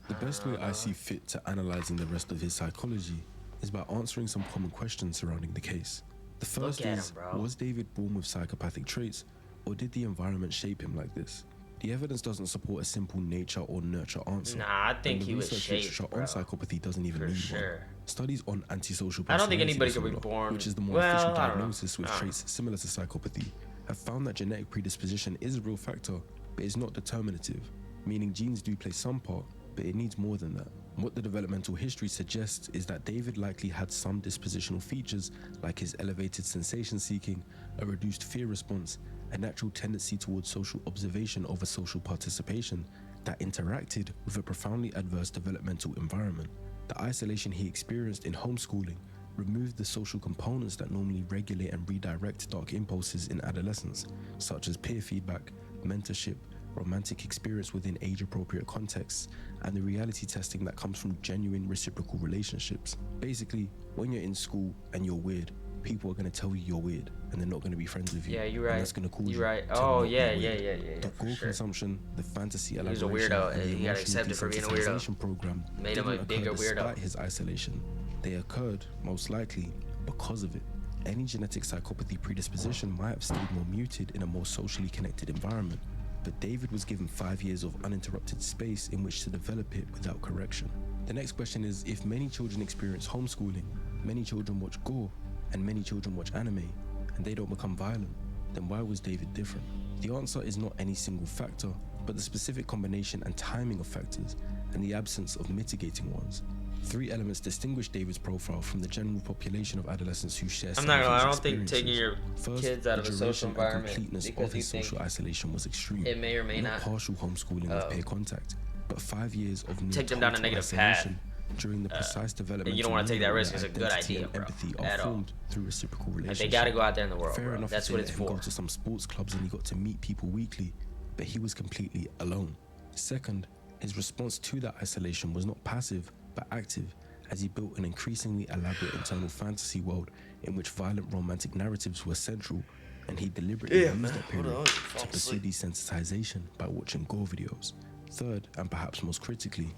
The best way I see fit to analyzing the rest of his psychology is by answering some common questions surrounding the case. The first is, was David born with psychopathic traits, or did the environment shape him like this? The evidence doesn't support a simple nature or nurture answer. Nah, I think he was shaped, on psychopathy doesn't even need one. Studies on antisocial I don't think personality anybody could disorder, be born. which is the more official diagnosis with traits similar to psychopathy, have found that genetic predisposition is a real factor, but it's not determinative, meaning genes do play some part, but it needs more than that. What the developmental history suggests is that David likely had some dispositional features like his elevated sensation seeking, a reduced fear response, a natural tendency towards social observation over social participation that interacted with a profoundly adverse developmental environment. The isolation he experienced in homeschooling removed the social components that normally regulate and redirect dark impulses in adolescence, such as peer feedback, mentorship, romantic experience within age-appropriate contexts, and the reality testing that comes from genuine reciprocal relationships. Basically, when you're in school and you're weird, people are going to tell you you're weird, and they're not going to be friends with you. Yeah, you're right. And that's going to cause you're right. Oh, yeah. The goal consumption, the fantasy he was elaboration, a weirdo. and the He got accepted for being a weirdo. Program made him a bigger weirdo. Despite his isolation, they occurred most likely because of it. Any genetic psychopathy predisposition might have stayed more muted in a more socially connected environment, but David was given 5 years of uninterrupted space in which to develop it without correction. The next question is, if many children experience homeschooling, many children watch gore, and many children watch anime, and they don't become violent, then why was David different? The answer is not any single factor, but the specific combination and timing of factors, and the absence of mitigating ones. 3 elements distinguish David's profile from the general population of adolescents who share. I'm not gonna lie, I don't think taking your kids out of a social environment because of his social isolation was extreme. It may or may not. Partial homeschooling with peer contact, but 5 years of take them down a negative path. During the precise development, you don't want to take that risk. It's a good idea, bro. At all. Through reciprocal relationships. Like they gotta go out there in the world, Fair bro. enough. That's what it's for. Go to some sports clubs and he got to meet people weekly, but he was completely alone. Second, his response to that isolation was not passive but active, as he built an increasingly elaborate internal fantasy world in which violent romantic narratives were central, and he deliberately used that period to pursue desensitization by watching gore videos. Third, and perhaps most critically,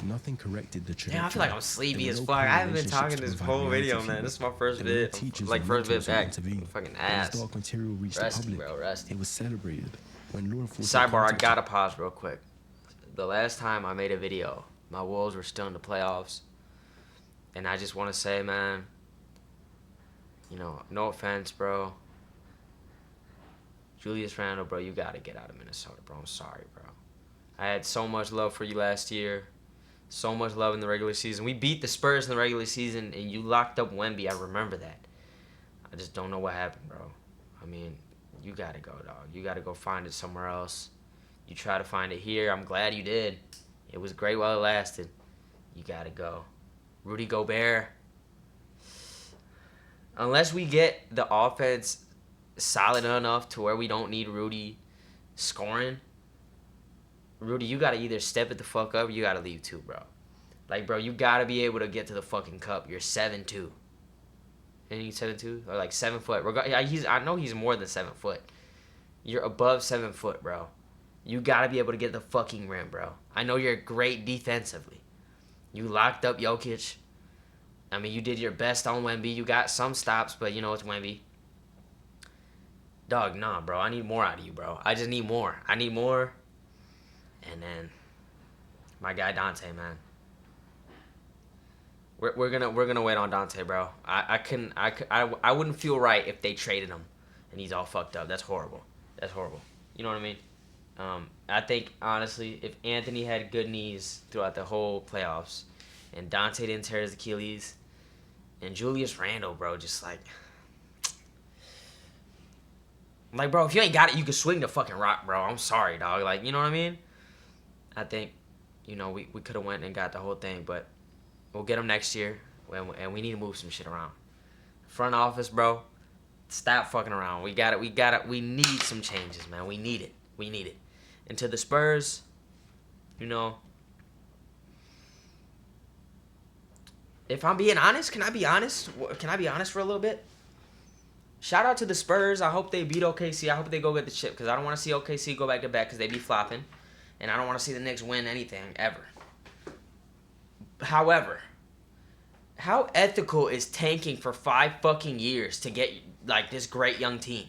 nothing corrected the trajectory. Damn, I feel like I'm sleepy as fuck. I haven't been talking this whole video, man. This is my first vid. Like first vid back. Fucking ass. Dark material reached the public. Bro, rusty. It was celebrated when law enforcement. Sidebar, I gotta pause real quick. The last time I made a video, my Wolves were still in the playoffs. And I just want to say, man, you know, no offense, bro. Julius Randle, bro, you got to get out of Minnesota, bro. I'm sorry, bro. I had so much love for you last year. So much love in the regular season. We beat the Spurs in the regular season, and you locked up Wemby. I remember that. I just don't know what happened, bro. I mean, you got to go, dog. You got to go find it somewhere else. You try to find it here. I'm glad you did. It was great while it lasted. You got to go. Rudy Gobert, unless we get the offense solid enough to where we don't need Rudy scoring, Rudy, you got to either step it the fuck up or you got to leave too, bro. Like, bro, you got to be able to get to the fucking cup. You're 7'2". Ain't he 7'2"? Or like 7 foot. I know he's more than 7 foot. You're above 7 foot, bro. You got to be able to get the fucking rim, bro. I know you're great defensively. You locked up Jokic. I mean, you did your best on Wemby. You got some stops, but you know it's Wemby. Dog, nah, bro. I need more out of you, bro. I just need more. I need more. And then my guy Dante, man. We're gonna wait on Dante, bro. I wouldn't feel right if they traded him and he's all fucked up. That's horrible. That's horrible. You know what I mean? I think, honestly, if Anthony had good knees throughout the whole playoffs and Dante didn't tear his Achilles and Julius Randle, bro, just like, bro, if you ain't got it, you can swing the fucking rock, bro. I'm sorry, dog. Like, you know what I mean? I think, you know, we could have went and got the whole thing, but we'll get him next year, and we need to move some shit around. Front office, bro, stop fucking around. We need some changes, man. We need it. We need it. And to the Spurs, you know, if I'm being honest, can I be honest? Can I be honest for a little bit? Shout out to the Spurs. I hope they beat OKC. I hope they go get the chip because I don't want to see OKC go back to back because they be flopping. And I don't want to see the Knicks win anything ever. However, how ethical is tanking for 5 fucking years to get like this great young team?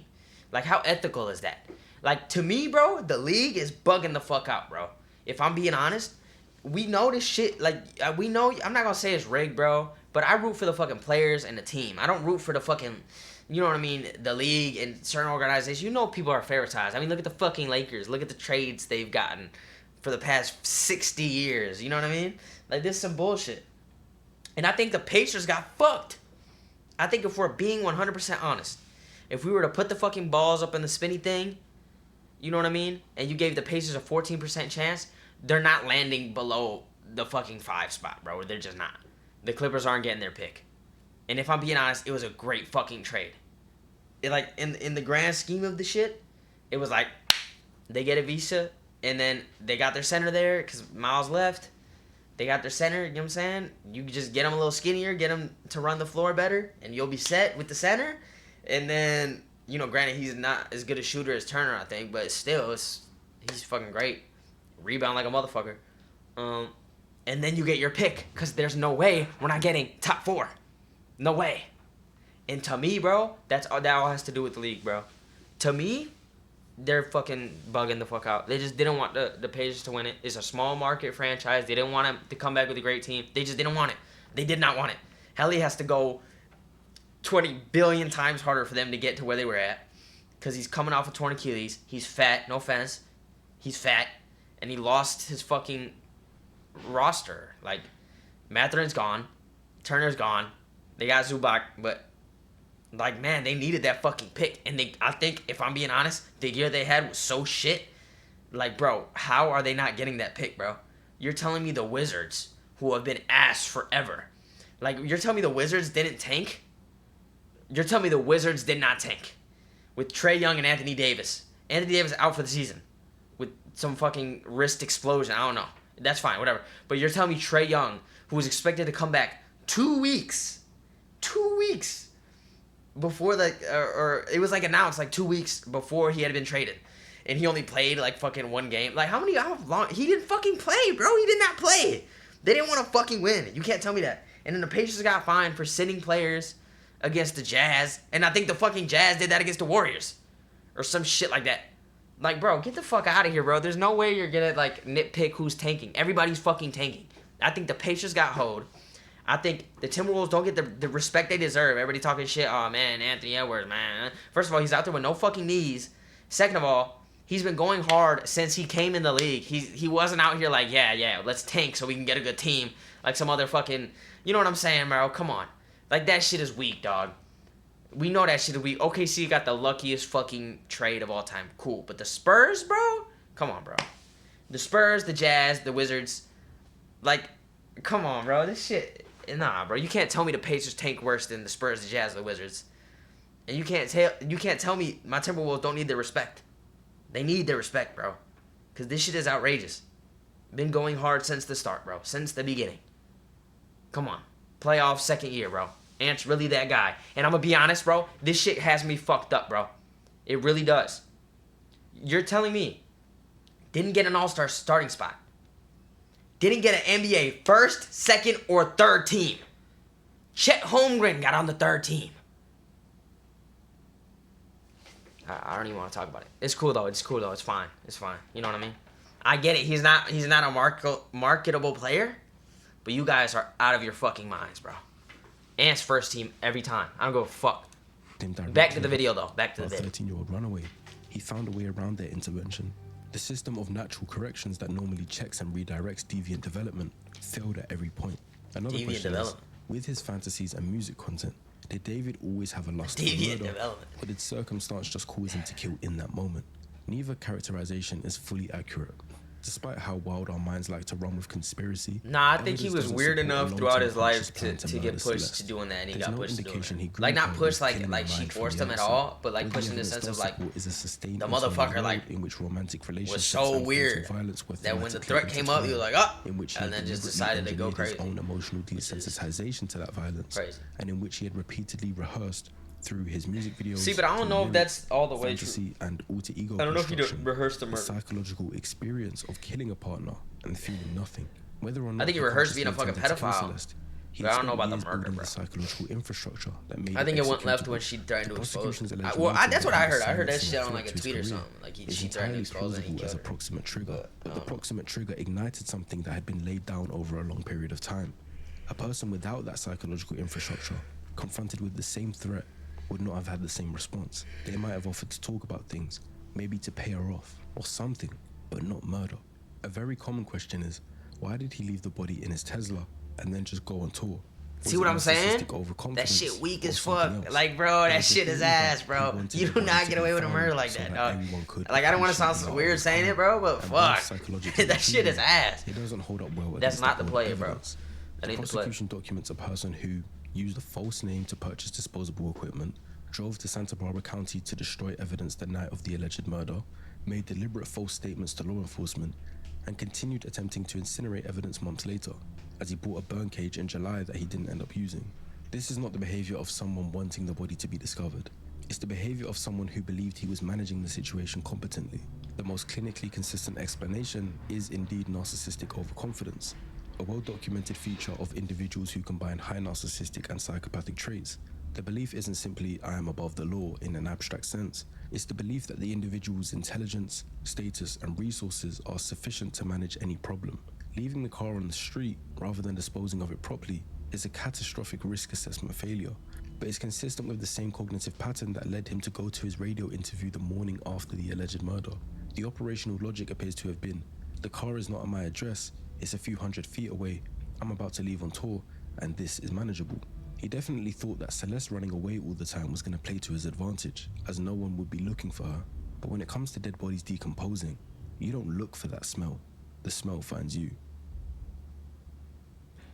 Like, how ethical is that? Like, to me, bro, the league is bugging the fuck out, bro. If I'm being honest, we know this shit. Like, we know, I'm not gonna say it's rigged, bro, but I root for the fucking players and the team. I don't root for the fucking, you know what I mean, the league and certain organizations. You know people are favoritized. I mean, look at the fucking Lakers. Look at the trades they've gotten for the past 60 years. You know what I mean? Like, this is some bullshit. And I think the Pacers got fucked. I think if we're being 100% honest, if we were to put the fucking balls up in the spinny thing, you know what I mean? And you gave the Pacers a 14% chance, they're not landing below the fucking 5 spot, bro. They're just not. The Clippers aren't getting their pick. And if I'm being honest, it was a great fucking trade. It, like, in the grand scheme of the shit, it was like, they get a visa, and then they got their center there, because Miles left. They got their center, you know what I'm saying? You just get them a little skinnier, get them to run the floor better, and you'll be set with the center. And then, you know, granted, he's not as good a shooter as Turner, I think, but still, he's fucking great. Rebound like a motherfucker. And then you get your pick, because there's no way we're not getting top 4. No way. And to me, bro, that all has to do with the league, bro. To me, they're fucking bugging the fuck out. They just didn't want the Pacers to win it. It's a small market franchise. They didn't want him to come back with a great team. They just didn't want it. They did not want it. Helly has to go 20 billion times harder for them to get to where they were at. Because he's coming off a torn Achilles. He's fat. No offense. He's fat. And he lost his fucking roster. Like, Matherin's gone. Turner's gone. They got Zubac. But, like, man, they needed that fucking pick. And I think, if I'm being honest, the year they had was so shit. Like, bro, how are they not getting that pick, bro? You're telling me the Wizards, who have been ass forever. Like, you're telling me the Wizards didn't tank? You're telling me the Wizards did not tank with Trae Young and Anthony Davis. Anthony Davis out for the season with some fucking wrist explosion. I don't know. That's fine, whatever. But you're telling me Trae Young, who was expected to come back 2 weeks before or it was like announced like 2 weeks before he had been traded, and he only played like fucking 1 game. Like, how long? He didn't fucking play, bro. He did not play. They didn't want to fucking win. You can't tell me that. And then the Pacers got fined for sitting players against the Jazz, and I think the fucking Jazz did that against the Warriors or some shit like that. Like, bro, get the fuck out of here, bro. There's no way you're gonna like nitpick who's tanking. Everybody's fucking tanking. I think the Pacers got hoed. I think the Timberwolves don't get the respect they deserve. Everybody talking shit. Oh, man, Anthony Edwards, man. First of all, he's out there with no fucking knees. Second of all, he's been going hard since he came in the league. He wasn't out here like, yeah, let's tank so we can get a good team. Like some other fucking, you know what I'm saying, bro? Come on. Like, that shit is weak, dog. We know that shit is weak. OKC got the luckiest fucking trade of all time. Cool. But the Spurs, bro? Come on, bro. The Spurs, the Jazz, the Wizards. Like, come on, bro. This shit... Nah, bro. You can't tell me the Pacers tank worse than the Spurs, the Jazz, the Wizards. And you can't tell me my Timberwolves don't need their respect. They need their respect, bro. Because this shit is outrageous. Been going hard since the start, bro. Since the beginning. Come on. Playoff second year, bro. Ant's really that guy. And I'm going to be honest, bro. This shit has me fucked up, bro. It really does. You're telling me didn't get an all-star starting spot. Didn't get an NBA first, second, or third team. Chet Holmgren got on the third team. I don't even want to talk about it. It's cool though. It's fine. It's fine. You know what I mean? I get it. He's not a marketable player, but you guys are out of your fucking minds, bro. Ant's first team every time. I don't give a fuck. Back to the video though. Back to the video. 13-year-old runaway. He found a way around their intervention. The system of natural corrections that normally checks and redirects deviant development failed at every point. Another question is, with his fantasies and music content, did David always have a lust for murder, or did circumstance just cause him to kill in that moment? Neither characterization is fully accurate. Despite how wild our minds like to run with conspiracy, Nah, I think he evidence was doesn't weird support a enough throughout long-term his life conscious plan to murder get pushed Celeste. to doing that, and he There's got no pushed to doing indication he that. grew Like, not up pushed with like killing in she mind from forced the him at outset. all, but like What pushed the in the evidence sense does of like support is a sustained the autonomous motherfucker road like in which romantic was relationships so and weird frontal violence were that when the thematically threat came up, he was like, intertwined, oh, in which he and had then just deliberately decided to go engineered his crazy. own emotional desensitization to that violence, and in which he had repeatedly rehearsed through his music videos. See, but I don't through know if lyrics, that's all the way true. fantasy, and alter ego I don't know if he construction, rehearsed the the murder. psychological experience of killing a partner and feeling nothing. Whether or not I think he rehearsed being a fucking pedophile. He But I don't know spent about the years murder, building bro. the psychological infrastructure that made I think it went executable. left when she threatened to The expose prosecution's him. alleged Well, motive that's what I behind heard. the I heard that silencing shit of on like a threat to tweet or his career something. Like is she threatened to entirely expose him and he plausible as killed a her. proximate trigger, but the proximate trigger ignited something that had been laid down over a long period of time. A person without that psychological infrastructure, confronted with the same threat, would not have had the same response. They might have offered to talk about things, maybe to pay her off, or something, but not murder. A very common question is, why did he leave the body in his Tesla and then just go on tour? See what I'm saying? That shit weak as fuck. Like, bro, that shit is ass, bro. You do not get away with a murder like that, dog. Like, I don't want to sound weird saying it, bro, but fuck. That shit is ass. It doesn't hold up well. That's not the play, bro. The prosecution documents a person who used a false name to purchase disposable equipment, drove to Santa Barbara County to destroy evidence the night of the alleged murder, made deliberate false statements to law enforcement, and continued attempting to incinerate evidence months later, as he bought a burn cage in July that he didn't end up using. This is not the behavior of someone wanting the body to be discovered. It's the behavior of someone who believed he was managing the situation competently. The most clinically consistent explanation is indeed narcissistic overconfidence, a well-documented feature of individuals who combine high narcissistic and psychopathic traits. The belief isn't simply I am above the law in an abstract sense. It's the belief that the individual's intelligence, status, and resources are sufficient to manage any problem. Leaving the car on the street rather than disposing of it properly is a catastrophic risk assessment failure, but it's consistent with the same cognitive pattern that led him to go to his radio interview the morning after the alleged murder. The operational logic appears to have been, the car is not at my address, it's a few hundred feet away, I'm about to leave on tour, and this is manageable. He definitely thought that Celeste running away all the time was going to play to his advantage, as no one would be looking for her. But when it comes to dead bodies decomposing, you don't look for that smell. The smell finds you.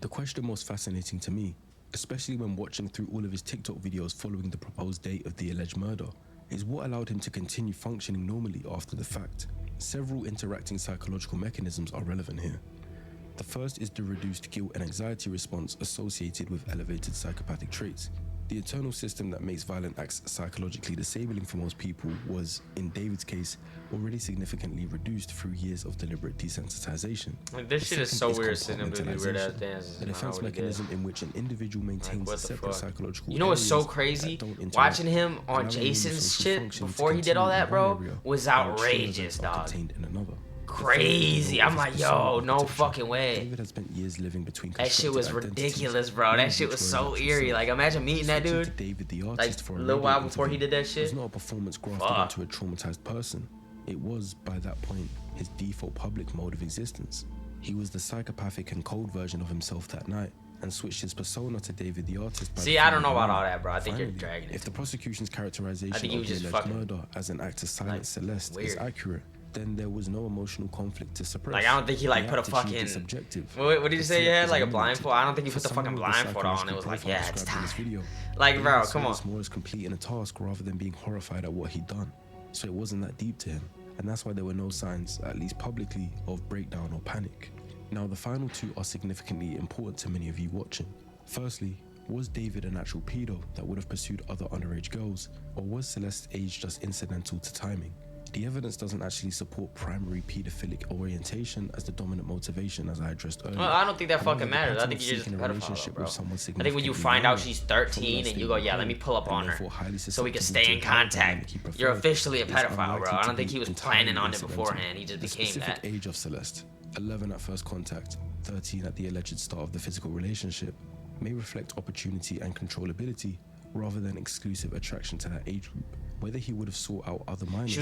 The question most fascinating to me, especially when watching through all of his TikTok videos following the proposed date of the alleged murder, is what allowed him to continue functioning normally after the fact. Several interacting psychological mechanisms are relevant here. The first is the reduced guilt and anxiety response associated with elevated psychopathic traits. The internal system that makes violent acts psychologically disabling for most people was, in David's case, already significantly reduced through years of deliberate desensitization. Like, this shit is so weird, sitting up doing these weird ass dances. The defense mechanism in which an individual maintains like, separate psychological You know what's so crazy? Watching him on Jason's shit before he did all that, bro, was outrageous, dog. Crazy. I'm like, yo, no fucking way. David had spent years living between that shit was ridiculous, bro. That shit was so eerie. Like, imagine meeting that dude like a little while before he did that shit. It was not a performance grafted onto a traumatized person. It was, by that point, his default public mode of existence. He was the psychopathic and cold version of himself that night, and switched his persona to David the artist. See, I don't know about all that, bro. I think you're dragging it. If the prosecution's characterization of the alleged murder as an act to silence Celeste is accurate, then there was no emotional conflict to suppress. Like, I don't think he like put a fucking. What did you say? You had like a blindfold. I don't think he put the fucking blindfold on. It was like, yeah, it's time. Like, bro, come on. More as completing a task rather than being horrified at what he'd done. So it wasn't that deep to him, and that's why there were no signs, at least publicly, of breakdown or panic. Now, the final two are significantly important to many of you watching. Firstly, was David an actual pedo that would have pursued other underage girls, or was Celeste's age just incidental to timing? The evidence doesn't actually support primary pedophilic orientation as the dominant motivation, as I addressed earlier. Well, I don't think that fucking matters. I think you're just a pedophile, bro. I think when you find out she's 13 and you go, yeah, let me pull up on her so we can stay in contact, you're officially a pedophile, bro. I don't think he was planning on it beforehand. He just became that. The age of Celeste, 11 at first contact, 13 at the alleged start of the physical relationship, may reflect opportunity and controllability rather than exclusive attraction to that age group. Whether he would have sought out other minors, she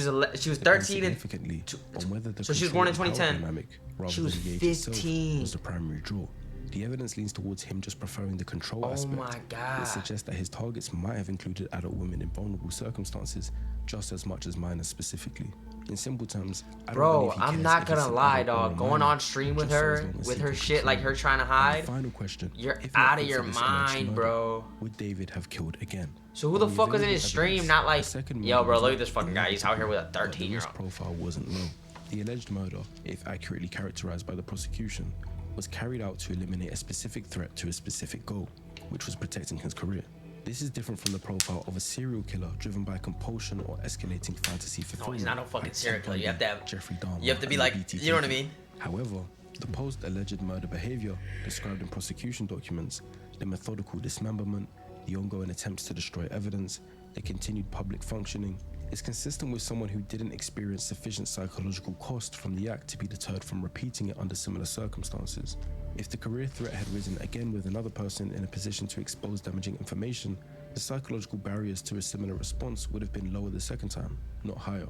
was 13 significantly on whether the so she was born in 2010. She was 15. Was the primary draw. The evidence leans towards him just preferring the control aspect. Oh my God. It suggests that his targets might have included adult women in vulnerable circumstances just as much as minors specifically. In simple terms, I don't Bro, believe he I'm cares not if it's gonna an lie, adult or a dog. Going minor, on stream with just so as her, long as with he her can shit like control her it. trying to And hide, the final question, you're if not out of for your this alleged mind, murder, bro. would David have killed again? So who the On fuck is in available his stream? evidence, Not the like, second yo, murder bro, was look not at this fucking guy. He's out here with a but the 13-year-old. risk profile wasn't low. The alleged murder, if accurately characterized by the prosecution, was carried out to eliminate a specific threat to a specific goal, which was protecting his career. This is different from the profile of a serial killer driven by compulsion or escalating fantasy No, fulfillment. he's not no fucking like serial killer. You have to have, Jeffrey Dahmer, you have to be and the like, BT you know what I Taker. mean? However, the post-alleged murder behavior described in prosecution documents, the methodical dismemberment, the ongoing attempts to destroy evidence, the continued public functioning, is consistent with someone who didn't experience sufficient psychological cost from the act to be deterred from repeating it under similar circumstances. If the career threat had risen again with another person in a position to expose damaging information, the psychological barriers to a similar response would have been lower the second time, not higher.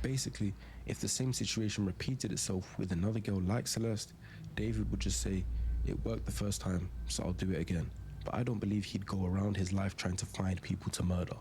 Basically, if the same situation repeated itself with another girl like Celeste, David would just say, "It worked the first time, so I'll do it again." But I don't believe he'd go around his life trying to find people to murder.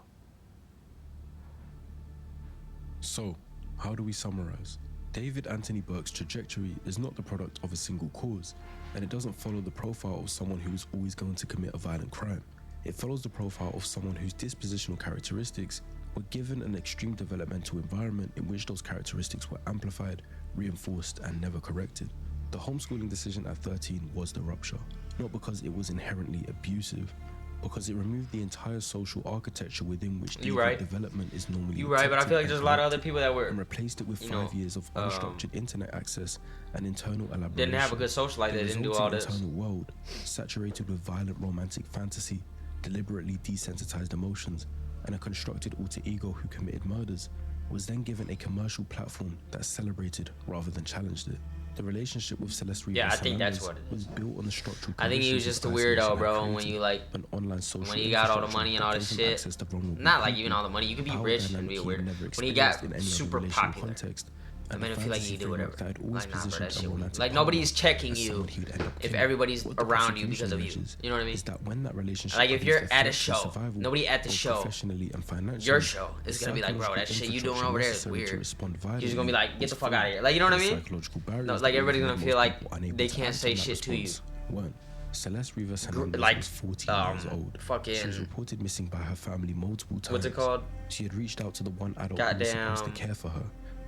So, how do we summarize? David Anthony Burke's trajectory is not the product of a single cause, and it doesn't follow the profile of someone who is always going to commit a violent crime. It follows the profile of someone whose dispositional characteristics were given an extreme developmental environment in which those characteristics were amplified, reinforced, and never corrected. The homeschooling decision at 13 was the rupture, not because it was inherently abusive, because it removed the entire social architecture within which David development is normally You're right, but I feel like there's a lot of other people that were, and replaced it with 5 years of unstructured internet access and internal elaboration. Didn't have a good social life. They didn't do all this. Internal world, saturated with violent romantic fantasy, deliberately desensitized emotions, and a constructed alter ego who committed murders, was then given a commercial platform that celebrated rather than challenged it. The relationship with Celeste Rivas I think that's what it was built on the structural. I think he was just a weirdo, bro. And when you like, an online social when you got all the money and all this shit, not like even all the money, you could be rich and be a weirdo. When you got super popular, I mean, I feel like you do whatever. Like, nah, bro, that shit weird. Like, nobody's checking you if everybody's around you because of you. You know what I mean? Like, if you're at a show, nobody at the show, your show is gonna be like, bro, that shit you doing over there is weird. You're just gonna be like, get the fuck out of here. Like, you know what I mean? No, like, everybody's gonna feel like they can't say shit to you. Celeste Rivas was 14 years old. She was reported missing by her family multiple times. What's it called? She had reached out to the one adult who was supposed to care for her,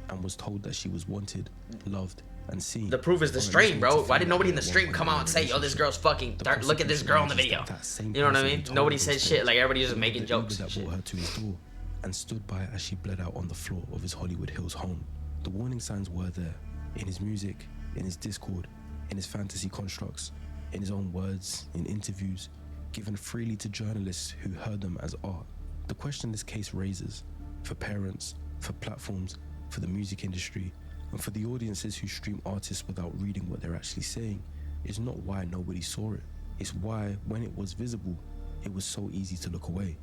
and was told that she was wanted, loved, and seen. The proof is the stream, bro. Why did nobody in the stream come out and say, yo, this girl's fucking, look at this girl in the video? You know what I mean? Nobody said shit. Like, everybody's just making jokes and shit. Brought her to his door and stood by as she bled out on the floor of his Hollywood Hills home. The warning signs were there, in his music, in his Discord, in his fantasy constructs, in his own words, in interviews, given freely to journalists who heard them as art. The question this case raises, for parents, for platforms, for the music industry, and for the audiences who stream artists without reading what they're actually saying, is not why nobody saw it. It's why, when it was visible, it was so easy to look away.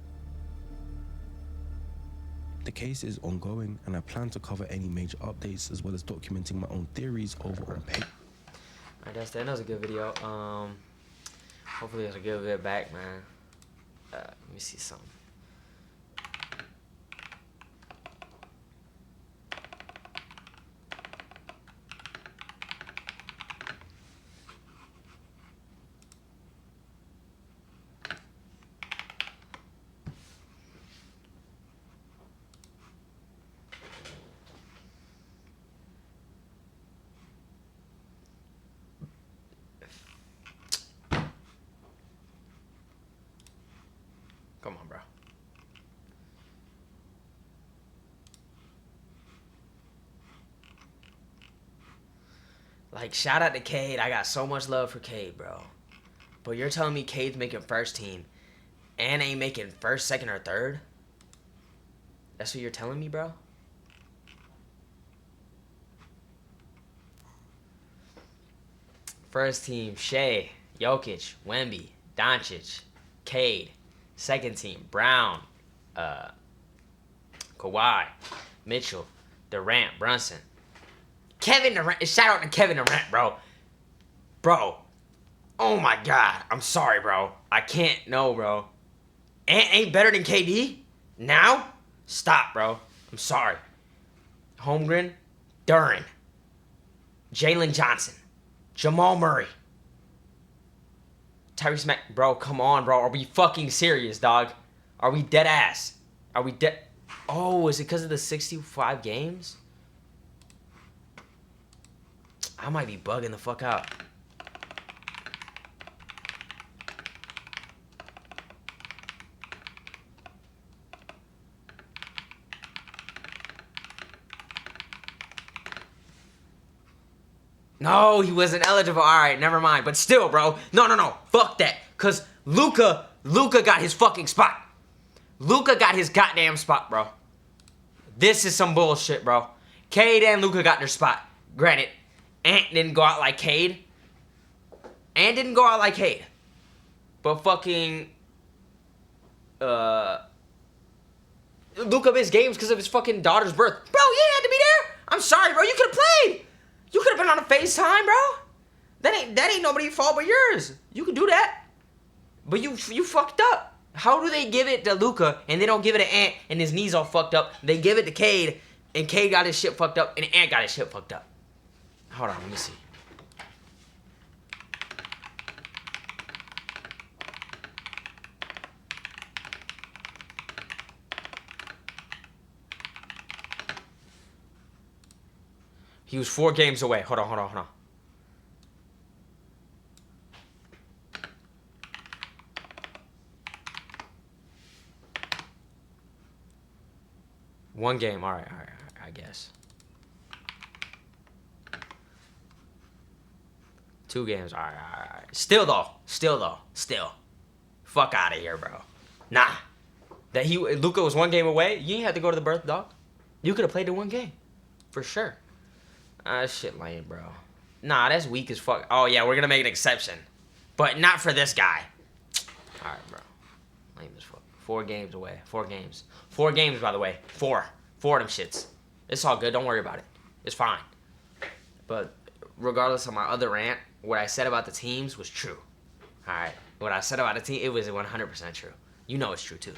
The case is ongoing, and I plan to cover any major updates as well as documenting my own theories over on paper. Alright, that's that. That was a good video. Hopefully it's a good video back, man. Let me see something. Come on, bro. Like, shout out to Cade. I got so much love for Cade, bro. But you're telling me Cade's making first team and ain't making first, second, or third? That's what you're telling me, bro? First team, Shea, Jokic, Wemby, Doncic, Cade. Second team, Brown, Kawhi, Mitchell, Durant, Brunson. Kevin Durant. Shout out to Kevin Durant, bro. Bro. Oh my God. I'm sorry, bro. I can't. No, bro. Ain't better than KD? Now? Stop, bro. I'm sorry. Holmgren, Duran, Jalen Johnson, Jamal Murray, Tyrese Mack. Bro, come on, bro. Are we fucking serious, dog? Are we dead ass? Are we dead? Oh, is it because of the 65 games? I might be bugging the fuck out. No, he wasn't eligible. All right, never mind. But still, bro. No. Fuck that. Because Luka got his fucking spot. Luka got his goddamn spot, bro. This is some bullshit, bro. Cade and Luka got their spot. Granted, Ant didn't go out like Cade. But fucking... Luka missed games because of his fucking daughter's birth. Bro, you had to be there. I'm sorry, bro. You could have played. You could have been on a FaceTime, bro. That ain't nobody's fault but yours. You could do that. But you fucked up. How do they give it to Luka and they don't give it to Ant and his knees all fucked up? They give it to Cade and Cade got his shit fucked up and Ant got his shit fucked up. Hold on, let me see. He was 4 games away. Hold on. One game. All right, I guess. 2 games. All right. Still though. Fuck out of here, bro. Nah. Luka was 1 game away. You didn't have to go to the birth, dog. You could have played the 1 game. For sure. Shit lame, bro. Nah, that's weak as fuck. Oh, yeah, we're gonna make an exception. But not for this guy. Alright, bro. Lame as fuck. 4 games away. 4 games. 4 games, by the way. 4 of them shits. It's all good. Don't worry about it. It's fine. But regardless of my other rant, what I said about the teams was true. Alright? What I said about the team, it was 100% true. You know it's true, too.